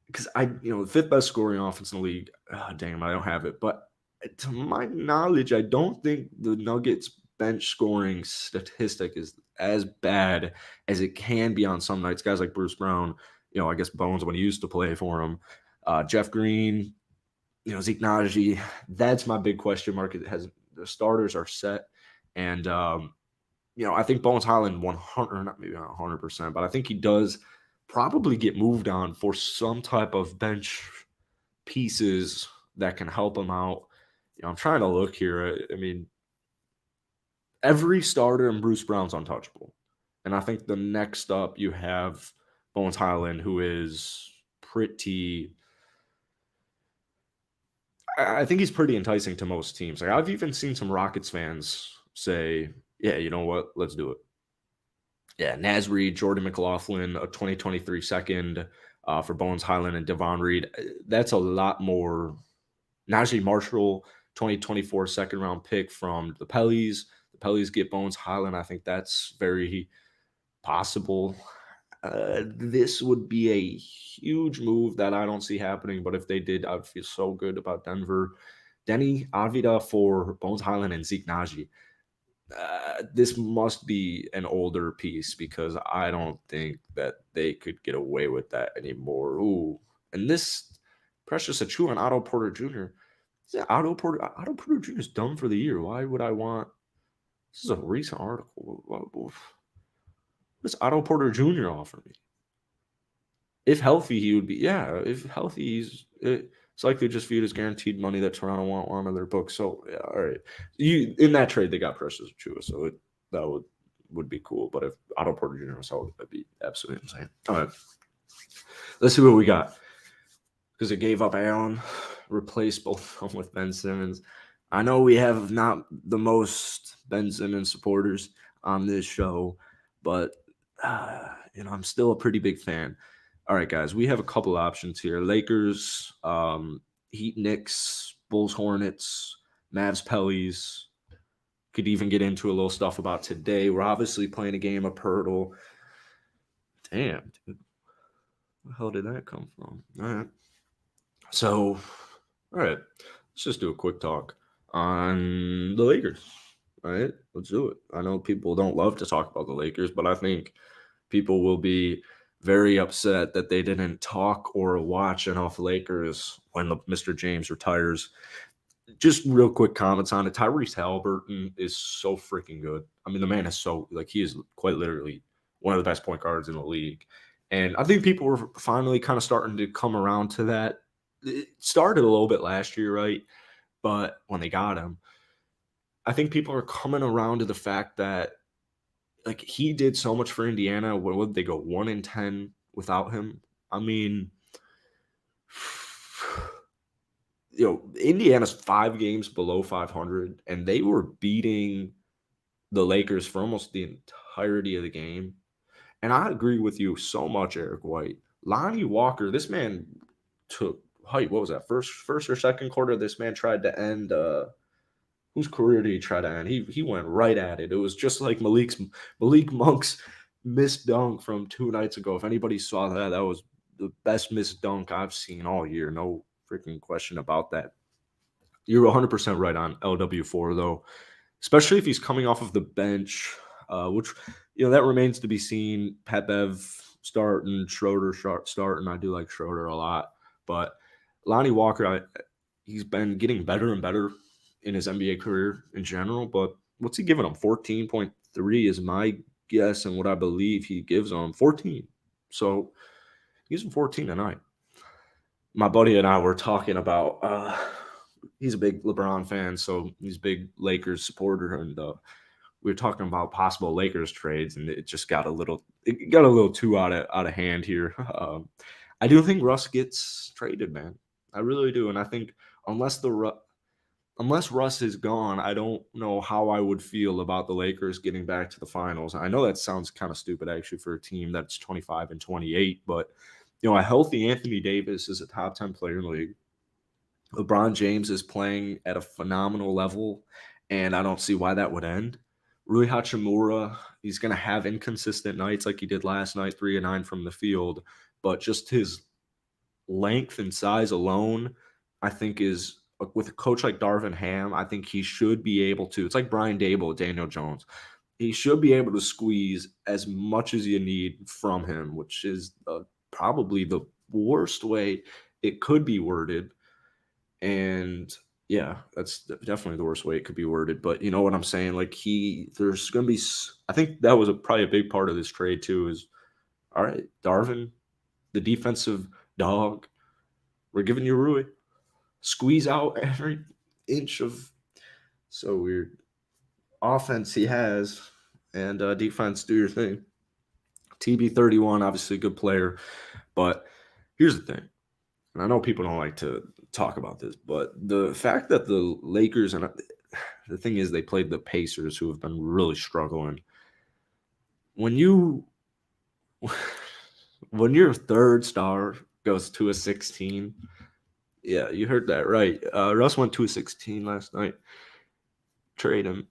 Because the fifth best scoring offense in the league. Oh, damn, I don't have it. But to my knowledge, I don't think the Nuggets bench scoring statistic is as bad as it can be on some nights. Guys like Bruce Brown, I guess Bones when he used to play for him. Jeff Green, Zeke Naji. That's my big question mark. The starters are set, and I think Bones Highland 100, not maybe not 100%, but I think he does probably get moved on for some type of bench pieces that can help him out. I'm trying to look here. I mean, every starter in Bruce Brown's untouchable, and I think the next up you have Bones Highland, who is pretty. I think he's pretty enticing to most teams. Like, I've even seen some Rockets fans say, yeah, you know what? Let's do it. Yeah, Naz Reid, Jordan McLaughlin, a 2023 second for Bones Highland and Devon Reed. That's a lot more. Najee Marshall, 2024 second round pick from the Pellies. The Pellies get Bones Highland. I think that's very possible. This would be a huge move that I don't see happening, but if they did, I would feel so good about Denver. Denny Avila for Bones Highland and Zeke Naji. This must be an older piece, because I don't think that they could get away with that anymore. Ooh, and this Precious Achua and Otto Porter Jr. Otto Porter Jr. is done for the year. Why would I want? This is a recent article. What does Otto Porter Jr. offer me? If healthy, he would be. Yeah, if healthy, it's likely just viewed as guaranteed money that Toronto won't on their books. So, yeah, all right. In that trade, they got Precious Achua, so that would be cool. But if Otto Porter Jr. was out, that'd be absolutely insane. All right, let's see what we got. Because it gave up Allen, replaced both of them with Ben Simmons. I know we have not the most Ben Simmons supporters on this show, but I'm still a pretty big fan. All right, guys, we have a couple options here. Lakers, Heat, Knicks, Bulls, Hornets, Mavs, Pellies. Could even get into a little stuff about today. We're obviously playing a game of Pirtle. Damn, dude. Where the hell did that come from? All right. So, all right, let's just do a quick talk on the Lakers. All right, let's do it. I know people don't love to talk about the Lakers, but I think people will be very upset that they didn't talk or watch enough Lakers when Mr. James retires. Just real quick comments on it. Tyrese Halliburton is so freaking good. I mean, the man is he is quite literally one of the best point guards in the league. And I think people were finally kind of starting to come around to that. It started a little bit last year, right? But when they got him, I think people are coming around to the fact that he did so much for Indiana. What would they go 1-10 without him? I mean, Indiana's 5 games below 500, and they were beating the Lakers for almost the entirety of the game. And I agree with you so much, Eric White. Lonnie Walker, this man took height. What was that? First or second quarter? This man tried to end. Who whose career did he try to end? He went right at it. It was just like Malik Monk's missed dunk from 2 nights ago. If anybody saw that, that was the best missed dunk I've seen all year. No freaking question about that. You're 100% right on LW4 though, especially if he's coming off of the bench, which that remains to be seen. Pat Bev starting, Schroeder starting. I do like Schroeder a lot, but Lonnie Walker, he's been getting better and better in his NBA career in general. But what's he giving him? 14.3 is my guess, and what I believe he gives him 14. So he's 14 tonight. My buddy and I were talking about. He's a big LeBron fan, so he's a big Lakers supporter, and we were talking about possible Lakers trades, and it just got a little too out of hand here. I do think Russ gets traded, man. I really do, and I think unless Russ is gone, I don't know how I would feel about the Lakers getting back to the finals. I know that sounds kind of stupid actually for a team that's 25 and 28, but a healthy Anthony Davis is a top 10 player in the league. LeBron James is playing at a phenomenal level, and I don't see why that would end. Rui Hachimura, he's going to have inconsistent nights like he did last night, 3 and 9 from the field, but just his length and size alone, I think is with a coach like Darvin Ham, I think he should be able to. It's like Brian Dable, Daniel Jones. He should be able to squeeze as much as you need from him, which is probably the worst way it could be worded. And yeah, that's definitely the worst way it could be worded. But you know what I'm saying? Like there's going to be, I think that was probably a big part of this trade too is, all right, Darvin, the defensive dog, we're giving you Rui. Squeeze out every inch of, so weird, offense he has, and defense, do your thing. TB31, obviously a good player. But here's the thing. And I know people don't like to talk about this, but the fact that the Lakers, and the thing is they played the Pacers, who have been really struggling. When your third star goes to a 16, yeah, you heard that right. Russ went to a 16 last night. Trade him.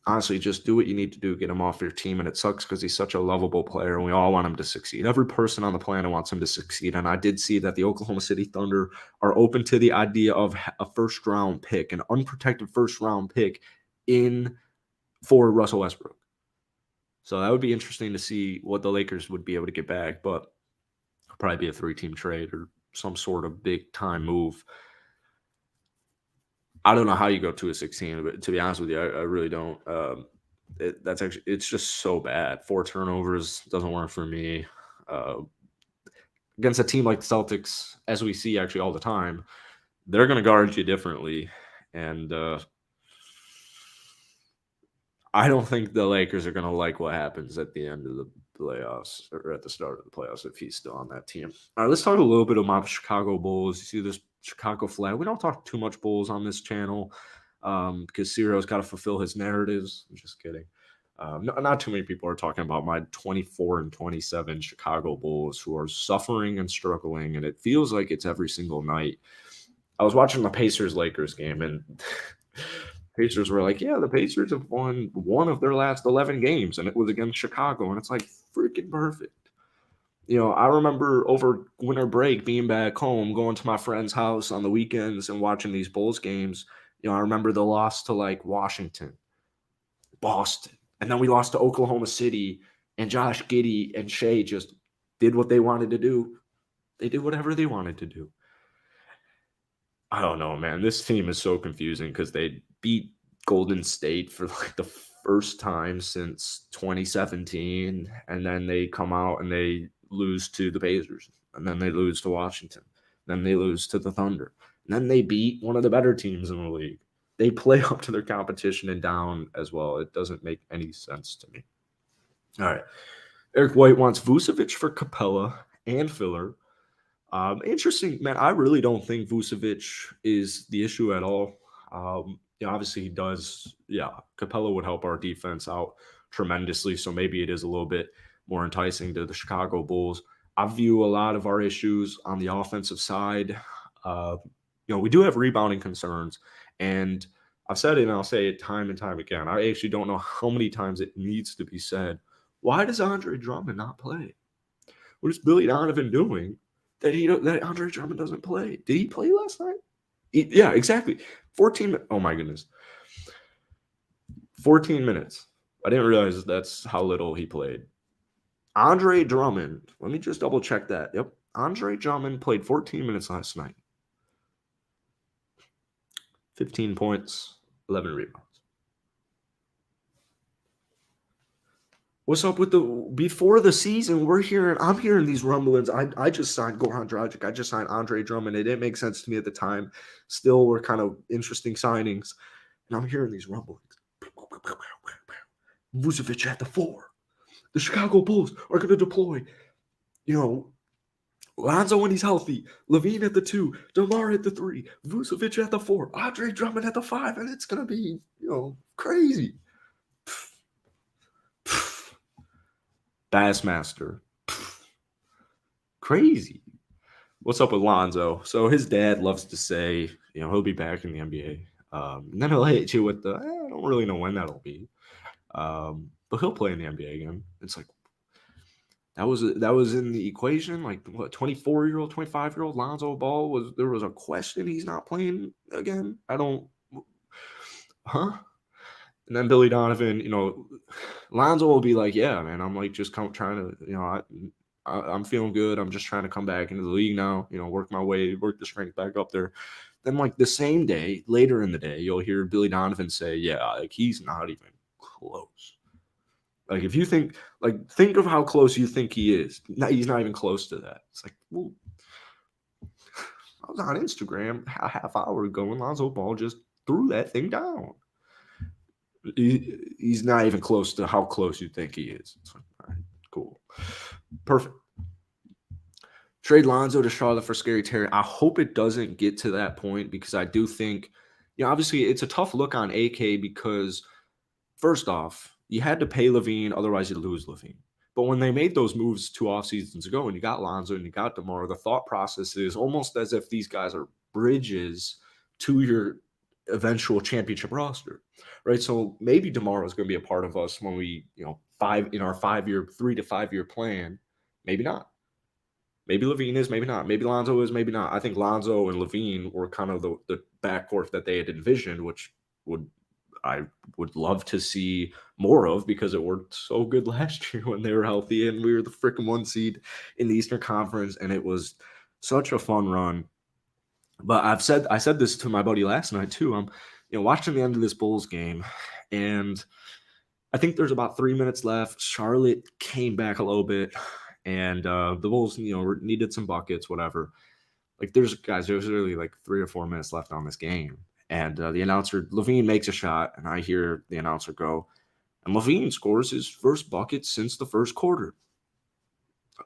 Honestly, just do what you need to do, get him off your team. And it sucks because he's such a lovable player, and we all want him to succeed. Every person on the planet wants him to succeed. And I did see that the Oklahoma City Thunder are open to the idea of a first-round pick, an unprotected first-round pick for Russell Westbrook. So that would be interesting to see what the Lakers would be able to get back, but it'll probably be a 3-team trade or some sort of big-time move. I don't know how you go to a 16, but to be honest with you, I really don't. It's just so bad. 4 turnovers doesn't work for me. Against a team like the Celtics, as we see actually all the time, they're going to guard you differently. And I don't think the Lakers are going to like what happens at the end of the playoffs or at the start of the playoffs if he's still on that team. All right, let's talk a little bit about Chicago Bulls. You see this Chicago flag. We don't talk too much Bulls on this channel because Cyro's got to fulfill his narratives. I'm just kidding. Not too many people are talking about my 24 and 27 Chicago Bulls who are suffering and struggling, and it feels like it's every single night. I was watching the Pacers-Lakers game, and Pacers were like, yeah, the Pacers have won one of their last 11 games, and it was against Chicago, and it's like freaking perfect. I remember over winter break being back home, going to my friend's house on the weekends and watching these Bulls games. I remember the loss to like Washington, Boston, and then we lost to Oklahoma City, and Josh Giddey and Shea just did what they wanted to do. They did whatever they wanted to do. I don't know, man. This team is so confusing because they beat Golden State for like the first time since 2017, and then they come out and they lose to the Pacers, and then they lose to Washington, then they lose to the Thunder, and then they beat one of the better teams in the league. They play up to their competition and down as well. It doesn't make any sense to me. All right. Eric White wants Vucevic for Capella and filler. Interesting, man. I really don't think Vucevic is the issue at all. Obviously he does. Yeah, Capella would help our defense out tremendously, so maybe it is a little bit more enticing to the Chicago Bulls. I view a lot of our issues on the offensive side. We do have rebounding concerns, and I've said it and I'll say it time and time again. I actually don't know how many times it needs to be said. Why does Andre Drummond not play? What is Billy Donovan doing that Andre Drummond doesn't play? Did he play last night? Yeah, exactly. 14. Oh my goodness. 14 minutes. I didn't realize that's how little he played. Andre Drummond. Let me just double check that. Yep. Andre Drummond played 14 minutes last night. 15 points, 11 rebounds. What's up with before the season? I'm hearing these rumblings. I just signed Goran Dragic. I just signed Andre Drummond. It didn't make sense to me at the time. Still were kind of interesting signings. And I'm hearing these rumblings. Vucevic at the 4. The Chicago Bulls are going to deploy, Lonzo when he's healthy, LaVine at the 2, DeMar at the 3, Vucevic at the 4, Andre Drummond at the 5, and it's going to be, crazy. Bassmaster. Crazy. What's up with Lonzo? So his dad loves to say, he'll be back in the NBA. And then he'll hit you with I don't really know when that'll be. But he'll play in the NBA again. It's like, that was in the equation. Like, what, 24-year-old, 25-year-old Lonzo Ball there was a question he's not playing again? And then Billy Donovan, Lonzo will be like, yeah, man, I'm like just trying to, I'm feeling good. I'm just trying to come back into the league now, work the strength back up there. Then like the same day, later in the day, you'll hear Billy Donovan say, yeah, like he's not even close. Like if you think of how close you think he is. He's not even close to that. It's like, well, I was on Instagram a half hour ago and Lonzo Ball just threw that thing down. He's not even close to how close you think he is. It's like, all right, cool. Perfect. Trade Lonzo to Charlotte for Scary Terry. I hope it doesn't get to that point because I do think, obviously it's a tough look on AK because first off, you had to pay LaVine, otherwise you'd lose LaVine. But when they made those moves 2 off seasons ago and you got Lonzo and you got DeMar, the thought process is almost as if these guys are bridges to your eventual championship roster, right? So maybe DeMar is going to be a part of us when we, in our 3 to 5 year plan. Maybe not. Maybe LaVine is, maybe not. Maybe Lonzo is, maybe not. I think Lonzo and LaVine were kind of the backcourt that they had envisioned, which I would love to see more of because it worked so good last year when they were healthy and we were the freaking 1 seed in the Eastern Conference and it was such a fun run. But I said this to my buddy last night too. I'm watching the end of this Bulls game and I think there's about 3 minutes left. Charlotte came back a little bit and the Bulls needed some buckets, whatever. Like there's really like 3 or 4 minutes left on this game. And the announcer, LaVine makes a shot, and I hear the announcer go, and LaVine scores his first bucket since the first quarter.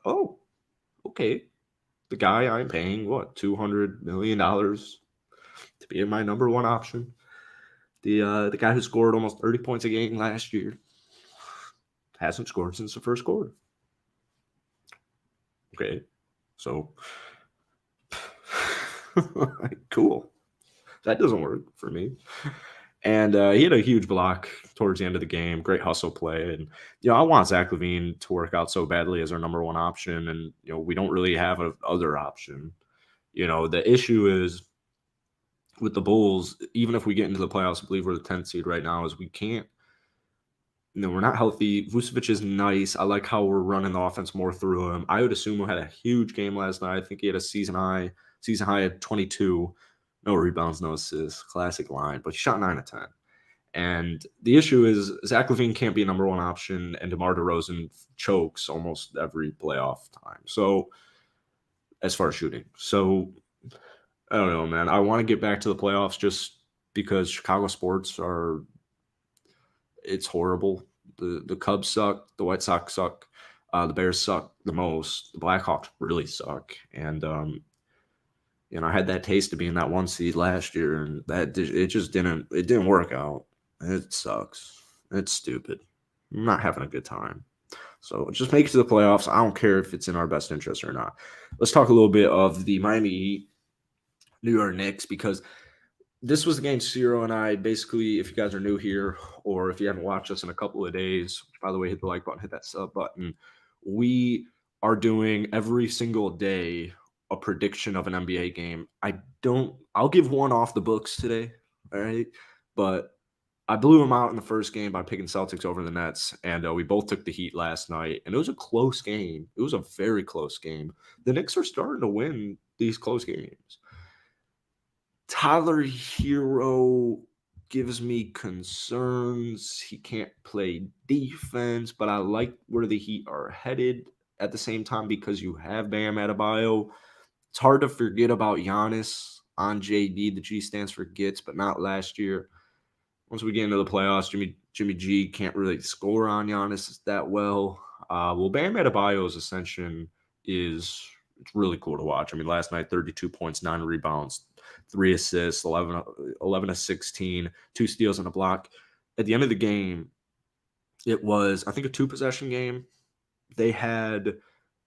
Oh, okay. The guy I'm paying, $200 million to be in my number 1 option. The guy who scored almost 30 points a game last year hasn't scored since the first quarter. Okay, so cool. That doesn't work for me. And he had a huge block towards the end of the game. Great hustle play. And, I want Zach LaVine to work out so badly as our number 1 option. And, we don't really have an other option. The issue is with the Bulls, even if we get into the playoffs, I believe we're the 10th seed right now, is we can't, we're not healthy. Vucevic is nice. I like how we're running the offense more through him. I would assume we had a huge game last night. I think he had a season high at 22. No rebounds, no assists, classic line, but he shot 9 of 10. And the issue is Zach LaVine can't be a number 1 option, and DeMar DeRozan chokes almost every playoff time. So, as far as shooting. So, I don't know, man. I want to get back to the playoffs just because Chicago sports it's horrible. The Cubs suck. The White Sox suck. The Bears suck the most. The Blackhawks really suck. And, I had that taste of being that 1 seed last year, and it didn't work out. It sucks. It's stupid. I'm not having a good time. So just make it to the playoffs. I don't care if it's in our best interest or not. Let's talk a little bit of the Miami Heat, New York Knicks, because this was the game Cyro and I basically, if you guys are new here or if you haven't watched us in a couple of days, which by the way, hit the like button, hit that sub button. We are doing every single day a prediction of an NBA game. I'll give one off the books today. All right. But I blew him out in the first game by picking Celtics over the Nets, and we both took the Heat last night, and it was a close game. It was a very close game. The Knicks are starting to win these close games. Tyler Hero gives me concerns. He can't play defense, but I like where the Heat are headed at the same time because you have Bam Adebayo. It's hard to forget about Giannis on JD. The G stands for gets, but not last year. Once we get into the playoffs, Jimmy G can't really score on Giannis that well. Bam Adebayo's ascension it's really cool to watch. I mean, last night, 32 points, 9 rebounds, 3 assists, 11 to 16, 2 steals and a block. At the end of the game, it was, I think, a 2-possession game. They had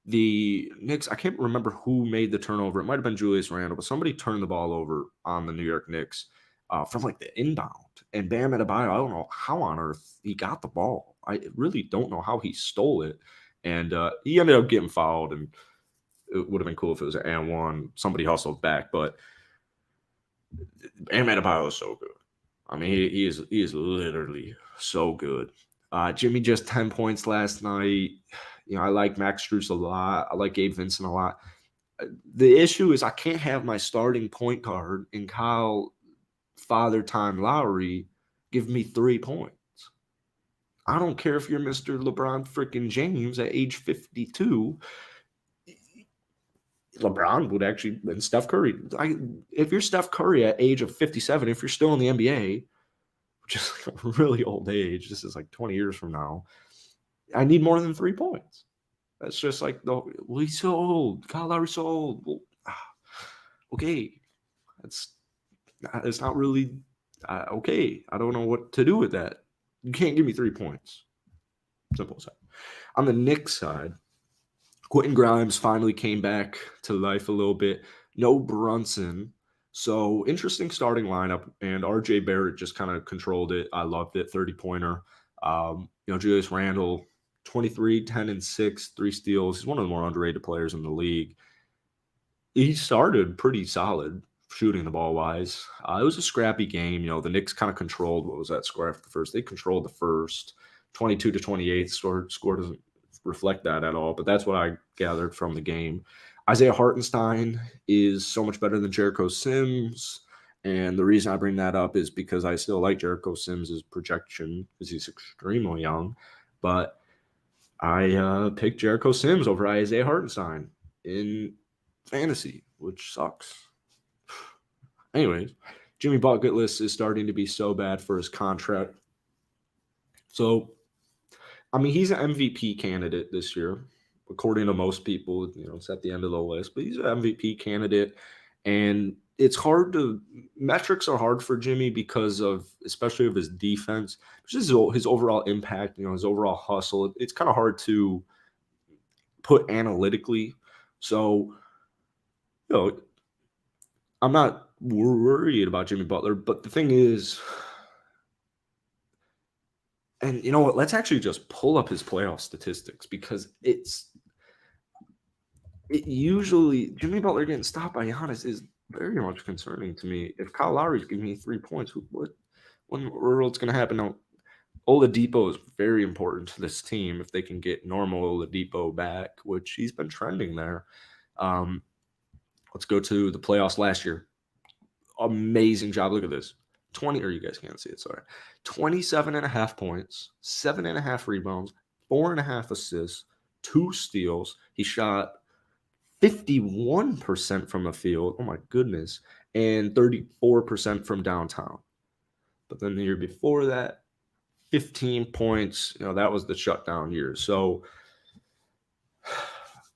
the Knicks. I can't remember who made the turnover. It might have been Julius Randle, but somebody turned the ball over on the New York Knicks from like the inbound. And Bam Adebayo, I don't know how on earth he got the ball. I really don't know how he stole it. And he ended up getting fouled, and it would have been cool if it was an and one. Somebody hustled back, but Bam Adebayo is so good. I mean, he is literally so good. Jimmy just 10 points last night. You know, I like Max Strus a lot. I like Gabe Vincent a lot. The issue is I can't have my starting point guard in Kyle Father Time Lowry give me 3 points. I don't care if you're Mr. LeBron freaking James at age 52. LeBron would actually, and Steph Curry. If you're Steph Curry at age of 57, if you're still in the NBA, which is like a really old age, this is like 20 years from now, I need more than 3 points. That's just like, he's so old. Kyle Lowry's so old. Well, okay. It's not really okay. I don't know what to do with that. You can't give me 3 points. Simple as that. On the Knicks side, Quentin Grimes finally came back to life a little bit. No Brunson. So interesting starting lineup, and RJ Barrett just kind of controlled it. I loved it. 30-pointer. Julius Randle, 23, 10, and 6, 3 steals. He's one of the more underrated players in the league. He started pretty solid shooting the ball wise. It was a scrappy game. You know, the Knicks kind of controlled what was that score after the first. They controlled the first 22 to 28. Score doesn't reflect that at all, but that's what I gathered from the game. Isaiah Hartenstein is so much better than Jericho Sims. And the reason I bring that up is because I still like Jericho Sims' projection because he's extremely young. But I picked Jericho Sims over Isaiah Hartenstein in fantasy, which sucks. Anyways, Jimmy Bucketless is starting to be so bad for his contract. So, I mean, he's an MVP candidate this year, according to most people. You know, it's at the end of the list, but he's an MVP candidate. And it's hard metrics are hard for Jimmy because of, especially of his defense, just his overall impact, you know, his overall hustle. It's kind of hard to put analytically. So, you know, I'm not worried about Jimmy Butler, but the thing is, and you know what, let's actually just pull up his playoff statistics because it usually, Jimmy Butler getting stopped by Giannis is very much concerning to me. If Kyle Lowry's giving me 3 points, when the world's going to happen? Now, Oladipo is very important to this team if they can get normal Oladipo back, which he's been trending there. Let's go to the playoffs last year. Amazing job. Look at this. You guys can't see it, sorry. 27.5 points, 7.5 rebounds, 4.5 assists, 2 steals. He shot 51% from the field. Oh my goodness. And 34% from downtown. But then the year before that, 15 points. You know, that was the shutdown year. So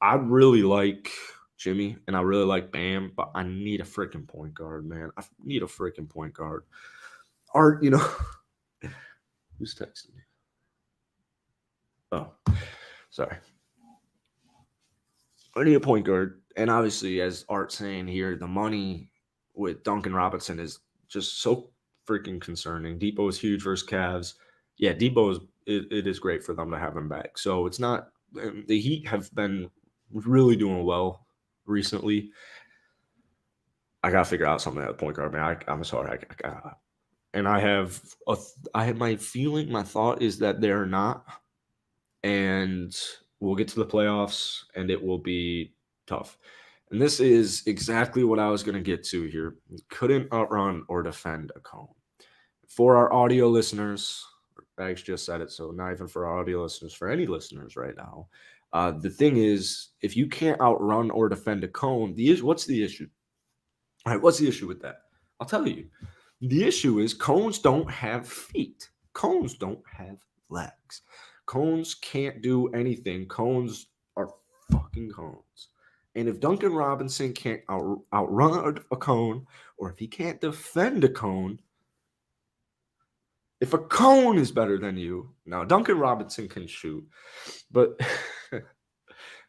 I really like Jimmy and I really like Bam, but I need a freaking point guard, man. I need a freaking point guard. Art, you know, who's texting me? Oh, sorry. I need a point guard. And obviously, as Art's saying here, the money with Duncan Robinson is just so freaking concerning. Depot is huge versus Cavs. Yeah, Depot is it is great for them to have him back. So it's not the Heat have been really doing well recently. I gotta figure out something at the point guard, man. I'm sorry, and I have my feeling, my thought is that they're not, and we'll get to the playoffs, and it will be tough. And this is exactly what I was going to get to here. Couldn't outrun or defend a cone. For our audio listeners, Bags just said it, so not even for our audio listeners, for any listeners right now. The thing is, if you can't outrun or defend a cone, what's the issue? All right, what's the issue with that? I'll tell you. The issue is cones don't have feet. Cones don't have legs. Cones can't do anything. Cones are fucking cones. And if Duncan Robinson can't outrun a cone, or if he can't defend a cone, if a cone is better than you, now Duncan Robinson can shoot, but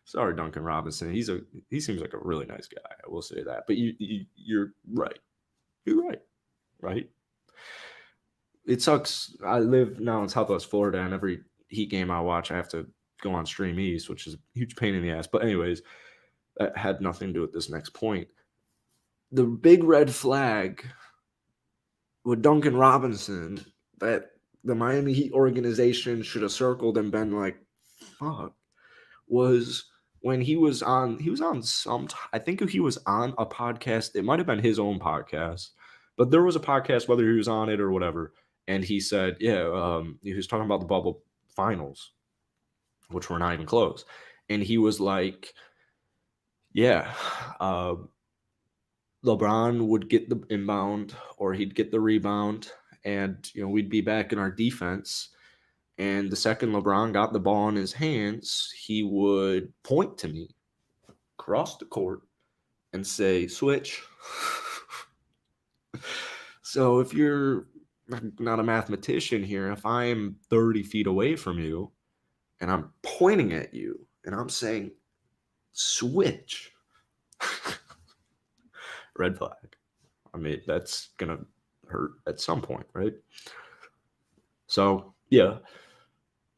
sorry, Duncan Robinson, he seems like a really nice guy. I will say that. But you're right. You're right. Right? It sucks. I live now in Southwest Florida, and every Heat game I watch, I have to go on Stream East, which is a huge pain in the ass. But anyways, that had nothing to do with this next point. The big red flag with Duncan Robinson that the Miami Heat organization should have circled and been like, fuck, was when he was on I think he was on a podcast. It might have been his own podcast, but there was a podcast, whether he was on it or whatever. And he said, he was talking about the bubble finals, which were not even close. And he was like, LeBron would get the inbound or he'd get the rebound, and we'd be back in our defense. And the second LeBron got the ball in his hands, he would point to me across the court and say, switch. So if you're not a mathematician here, if I'm 30 feet away from you and I'm pointing at you and I'm saying, switch, red flag. I mean, that's going to hurt at some point, right? So, yeah.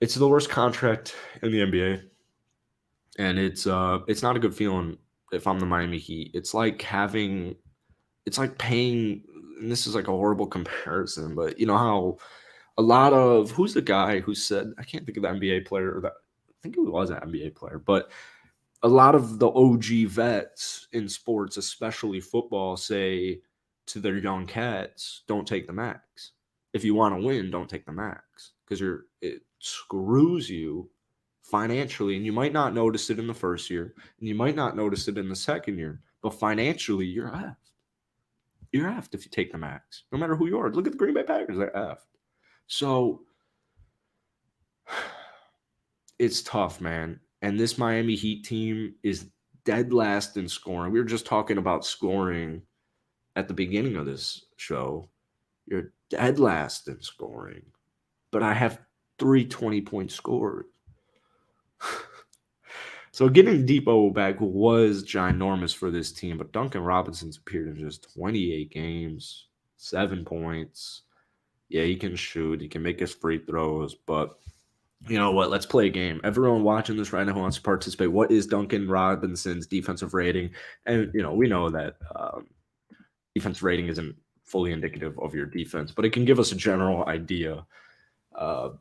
It's the worst contract in the NBA, and it's not a good feeling if I'm the Miami Heat. It's like paying, and this is like a horrible comparison, but you know how a lot of, who's the guy who said, I can't think of the NBA player, I think it was an NBA player, but a lot of the OG vets in sports, especially football, say to their young cats, don't take the max. If you want to win, don't take the max, because it screws you financially, and you might not notice it in the first year, and you might not notice it in the second year, but financially, you're effed. You're effed if you take the max, no matter who you are. Look at the Green Bay Packers; they're effed. So it's tough, man. And this Miami Heat team is dead last in scoring. We were just talking about scoring at the beginning of this show. You're dead last in scoring, but I have 3 20-point scores. So getting Depot back was ginormous for this team, but Duncan Robinson's appeared in just 28 games, 7 points. Yeah, he can shoot. He can make his free throws, but you know what? Let's play a game. Everyone watching this right now who wants to participate. What is Duncan Robinson's defensive rating? And, we know that defense rating isn't fully indicative of your defense, but it can give us a general idea. Oh,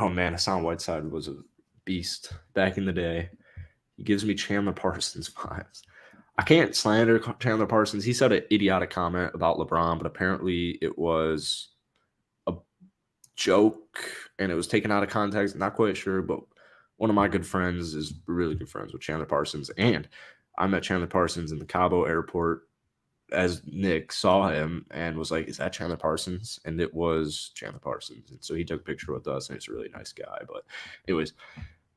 man, Hassan Whiteside was a beast back in the day. He gives me Chandler Parsons vibes. I can't slander Chandler Parsons. He said an idiotic comment about LeBron, but apparently it was a joke and it was taken out of context. Not quite sure, but one of my good friends is really good friends with Chandler Parsons. And I met Chandler Parsons in the Cabo airport as Nick saw him and was like, is that Chandler Parsons? And it was Chandler Parsons. And so he took a picture with us, and he's a really nice guy. But anyways,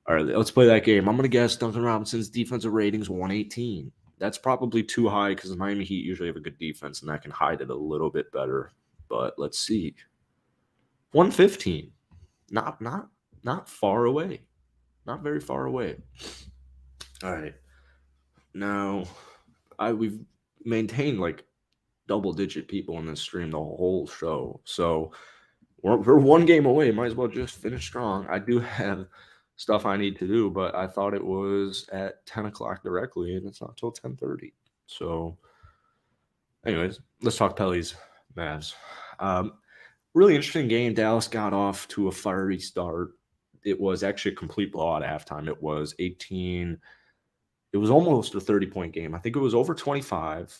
all right, let's play that game. I'm going to guess Duncan Robinson's defensive rating is 118. That's probably too high because the Miami Heat usually have a good defense, and that can hide it a little bit better. But let's see. 115. Not far away. Not very far away. All right. Now, we've maintained like double-digit people in this stream the whole show. So we're one game away. Might as well just finish strong. I do have stuff I need to do, but I thought it was at 10 o'clock directly, and it's not till 10:30. So, anyways, let's talk Pelly's Mavs. Really interesting game. Dallas got off to a fiery start. It was actually a complete blowout at halftime. It was 18. It was almost a 30-point game. I think it was over 25,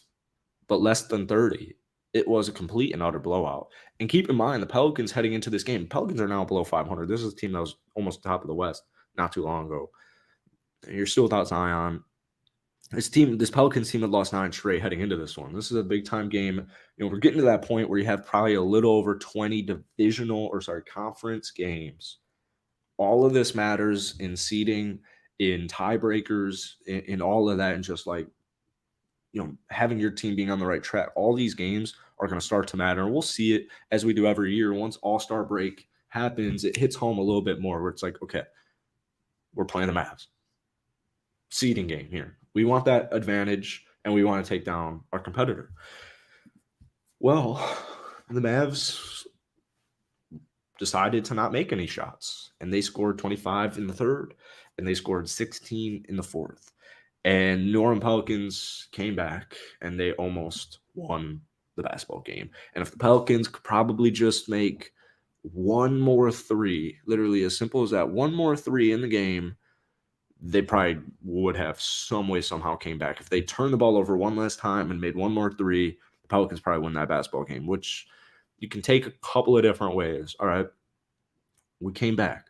but less than 30. It was a complete and utter blowout. And keep in mind, the Pelicans heading into this game, Pelicans are now below 500. This is a team that was almost top of the West not too long ago. And you're still without Zion. This Pelicans team had lost 9 straight heading into this one. This is a big time game. We're getting to that point where you have probably a little over 20 conference games. All of this matters in seeding, in tiebreakers, in all of that, and just like, having your team being on the right track. All these games are going to start to matter. And we'll see it as we do every year. Once All-Star break happens, it hits home a little bit more where it's like, okay, we're playing the Mavs. Seeding game here. We want that advantage, and we want to take down our competitor. Well, the Mavs decided to not make any shots, and they scored 25 in the third, and they scored 16 in the fourth. And New Orleans Pelicans came back, and they almost won the basketball game. And if the Pelicans could probably just make one more three, literally as simple as that, one more three in the game, they probably would have some way somehow came back. If they turned the ball over one last time and made one more three, the Pelicans probably win that basketball game, which you can take a couple of different ways. All right, we came back.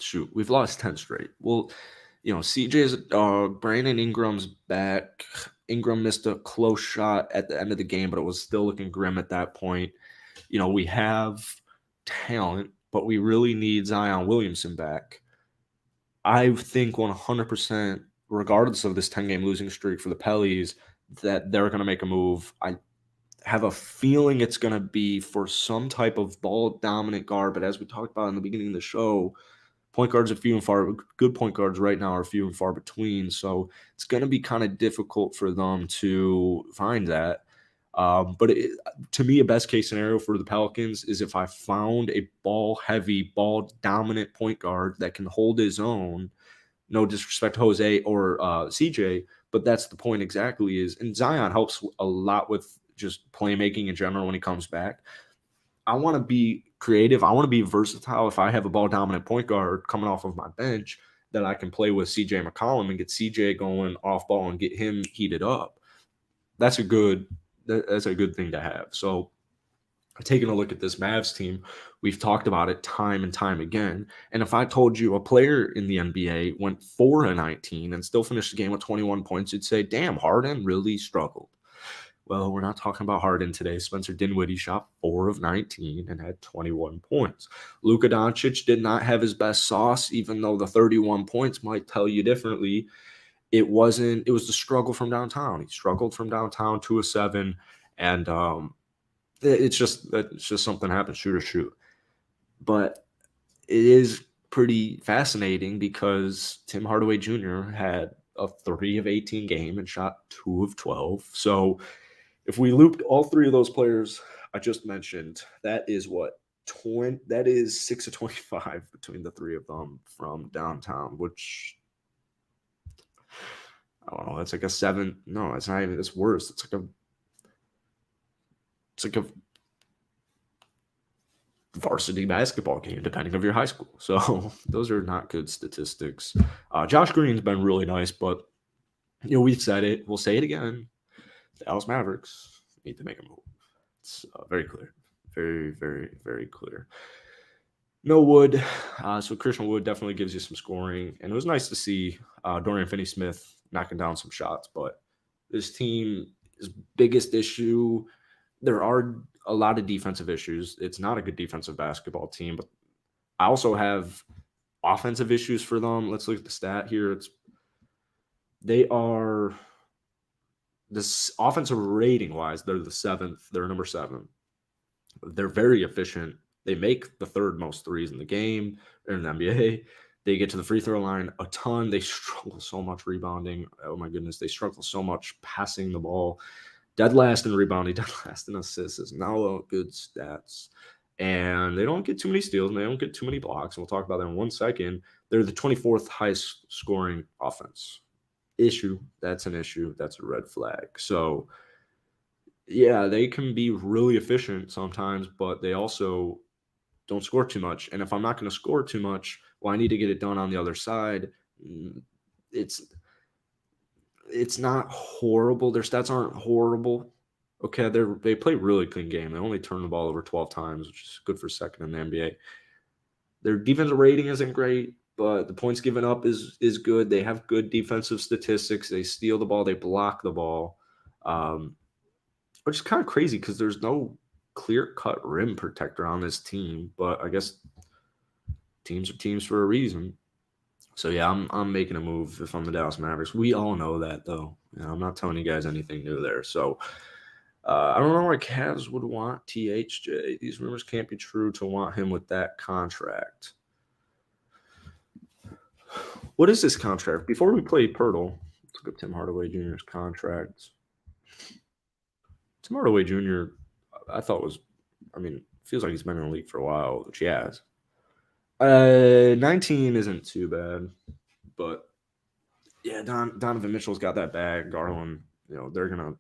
Shoot, we've lost 10 straight. Well, CJ's a dog. Brandon Ingram's back. Ingram missed a close shot at the end of the game, but it was still looking grim at that point. We have talent, but we really need Zion Williamson back. I think 100%, regardless of this 10-game losing streak for the Pellies, that they're going to make a move. I have a feeling it's going to be for some type of ball-dominant guard, but as we talked about in the beginning of the show, point guards are few and far. Good point guards right now are few and far between, so it's going to be kind of difficult for them to find that. But to me, a best-case scenario for the Pelicans is if I found a ball-heavy, ball-dominant point guard that can hold his own. No disrespect to Jose or CJ, but that's the point exactly. And Zion helps a lot with just playmaking in general when he comes back. I want to be creative. I want to be versatile. If I have a ball-dominant point guard coming off of my bench, that I can play with CJ McCollum and get CJ going off ball and get him heated up. That's a good thing to have. So taking a look at this Mavs team, we've talked about it time and time again. And if I told you a player in the NBA went 4-19 and still finished the game with 21 points, you'd say, damn, Harden really struggled. Well, we're not talking about Harden today. Spencer Dinwiddie shot 4 of 19 and had 21 points. Luka Doncic did not have his best sauce, even though the 31 points might tell you differently. It was the struggle from downtown. He struggled from downtown, 2 of 7, and it's just something happened, shoot. But it is pretty fascinating because Tim Hardaway Jr. had a 3 of 18 game and shot 2 of 12. So if we looped all 3 of those players I just mentioned, that is 6 of 25 between the 3 of them from downtown, which I don't know. That's like a 7. No, it's not even. It's worse. It's like a varsity basketball game, depending on your high school. So those are not good statistics. Josh Green's been really nice, but we've said it. We'll say it again. The Dallas Mavericks need to make a move. It's very clear. Very, very, very clear. No Wood. So Christian Wood definitely gives you some scoring. And it was nice to see Dorian Finney-Smith knocking down some shots. But this team's biggest issue, there are a lot of defensive issues. It's not a good defensive basketball team. But I also have offensive issues for them. Let's look at the stat here. They are, this offensive rating-wise, they're the 7th. They're number 7. They're very efficient. They make the 3rd most threes in the game or in the NBA. They get to the free throw line a ton. They struggle so much rebounding. Oh, my goodness. They struggle so much passing the ball. dead last in rebounding, dead last in assists. Is not good stats. And they don't get too many steals, and they don't get too many blocks. And we'll talk about that in 1 second. They're the 24th highest scoring offense. Issue. That's an issue. That's a red flag. So, yeah, they can be really efficient sometimes, but they also don't score too much. And if I'm not going to score too much, well, I need to get it done on the other side. It's not horrible. Their stats aren't horrible. Okay, they play really clean game. They only turn the ball over 12 times, which is good for second in the NBA. Their defensive rating isn't great, but the points given up is good. They have good defensive statistics. They steal the ball. They block the ball, which is kind of crazy because there's no clear-cut rim protector on this team. But I guess teams are teams for a reason. So, yeah, I'm making a move if I'm the Dallas Mavericks. We all know that, though. I'm not telling you guys anything new there. So, I don't know why Cavs would want THJ. These rumors can't be true to want him with that contract. What is this contract? Before we play Pirtle, let's look up Tim Hardaway Jr.'s contract. Tim Hardaway Jr., I thought feels like he's been in the league for a while, which he has. 19 isn't too bad, but yeah, Donovan Mitchell's got that bag. Garland, they're gonna.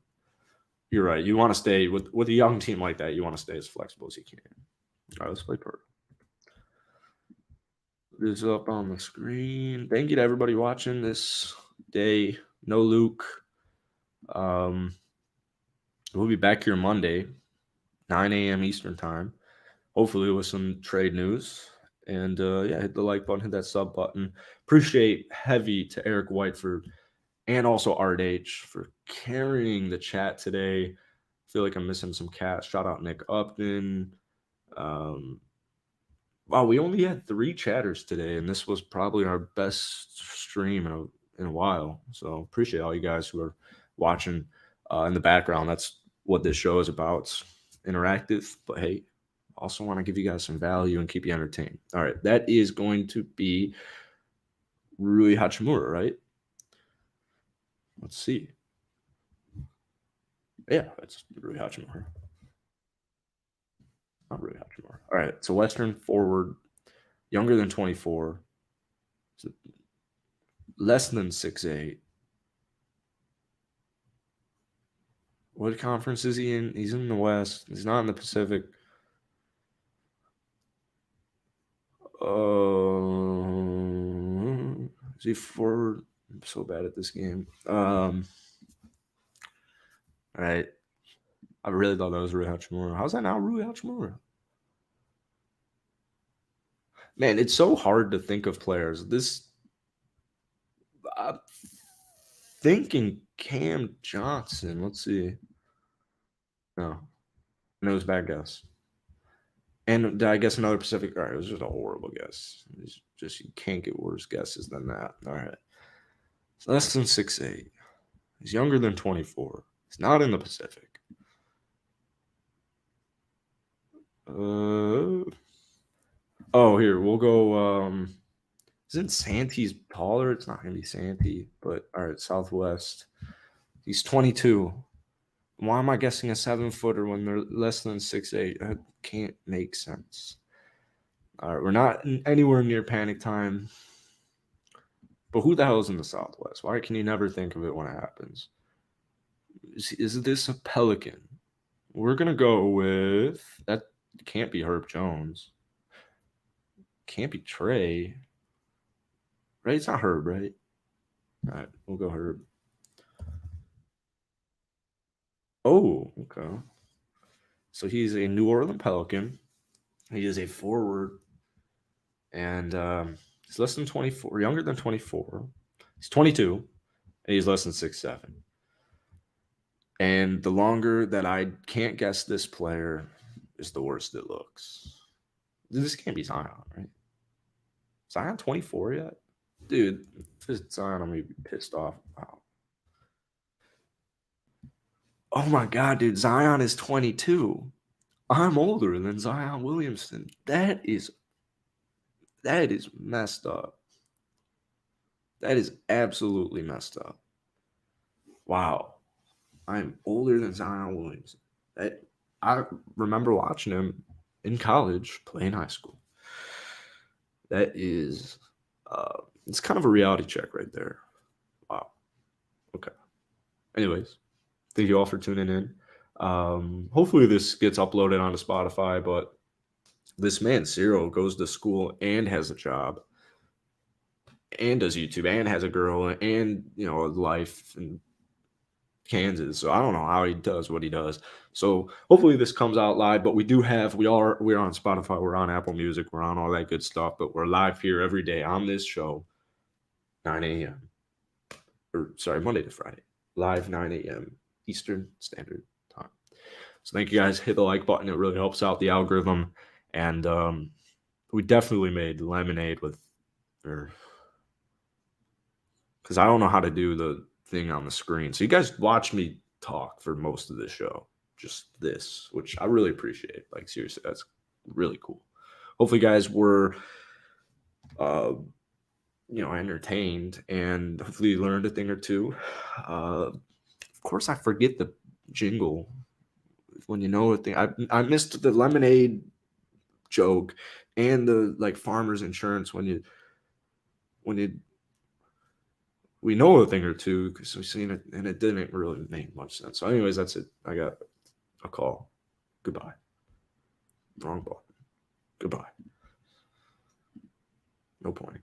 You're right. You want to stay with a young team like that. You want to stay as flexible as you can. All right, let's play Pirtle. This is up on the screen. Thank you to everybody watching this day. No Luke. We'll be back here Monday, 9 a.m. Eastern time. Hopefully with some trade news. And hit the like button, hit that sub button. Appreciate heavy to Eric Whiteford and also Art H for carrying the chat today. I feel like I'm missing some cats. Shout out Nick Upton. Wow, we only had 3 chatters today, and this was probably our best stream in a while. So appreciate all you guys who are watching in the background. That's what this show is about. It's interactive, but hey, also want to give you guys some value and keep you entertained. All right, that is going to be Rui Hachimura, right? Let's see. Yeah, it's Rui Hachimura. Not Rui Hachimura. All right, so Western forward, younger than 24, less than 6'8". What conference is he in? He's in the West. He's not in the Pacific. Is he forward? I'm so bad at this game. All right. I really thought that was Rui Hachimura. How's that now Rui Hachimura? Man, it's so hard to think of players. I'm thinking Cam Johnson. Let's see. No, it was a bad guess. And I guess another Pacific. All right, it was just a horrible guess. It's just you can't get worse guesses than that. All right. It's less than 6'8". He's younger than 24. He's not in the Pacific. Here we'll go. Isn't Santee's taller? It's not gonna be Santee, but all right, Southwest. He's 22. Why am I guessing a 7-footer when they're less than 6'8"? That can't make sense. All right, we're not anywhere near panic time. But who the hell is in the Southwest? Why can you never think of it when it happens? Is this a Pelican? We're gonna go with that. Can't be Herb Jones. Can't be Trey. Right? It's not Herb, right? All right, we'll go Herb. Oh, okay. So he's a New Orleans Pelican. He is a forward, and he's less than 24, younger than 24. He's 22, and he's less than 6'7". And the longer that I can't guess this player is the worse it looks. This can't be Zion, right? Zion 24 yet? Dude, if it's Zion, I'm going to be pissed off. Wow. Oh my God, dude. Zion is 22. I'm older than Zion Williamson. That is messed up. That is absolutely messed up. Wow. I'm older than Zion Williamson. I remember watching him in college play in high school. That is, it's kind of a reality check right there. Wow. Okay. Anyways, thank you all for tuning in. Hopefully this gets uploaded onto Spotify, but this man, Cyro, goes to school and has a job and does YouTube and has a girl and, you know, a life in Kansas. So I don't know how he does what he does. So hopefully this comes out live, but we're on Spotify, we're on Apple Music, we're on all that good stuff, but we're live here every day on this show, 9 a.m. or sorry, Monday to Friday, live 9 a.m. Eastern Standard Time. So thank you guys. Hit the like button. It really helps out the algorithm. And we definitely made lemonade with, because I don't know how to do the thing on the screen. So you guys watch me talk for most of the show. Just this, which I really appreciate. Like, seriously, that's really cool. Hopefully, you guys were, entertained, and hopefully you learned a thing or two. Of course, I forget the jingle when you know a thing. I missed the lemonade joke and the like farmers insurance when you we know a thing or two because we've seen it and it didn't really make much sense. So, anyways, that's it. I got a call. Goodbye. Wrong button. Goodbye. No point.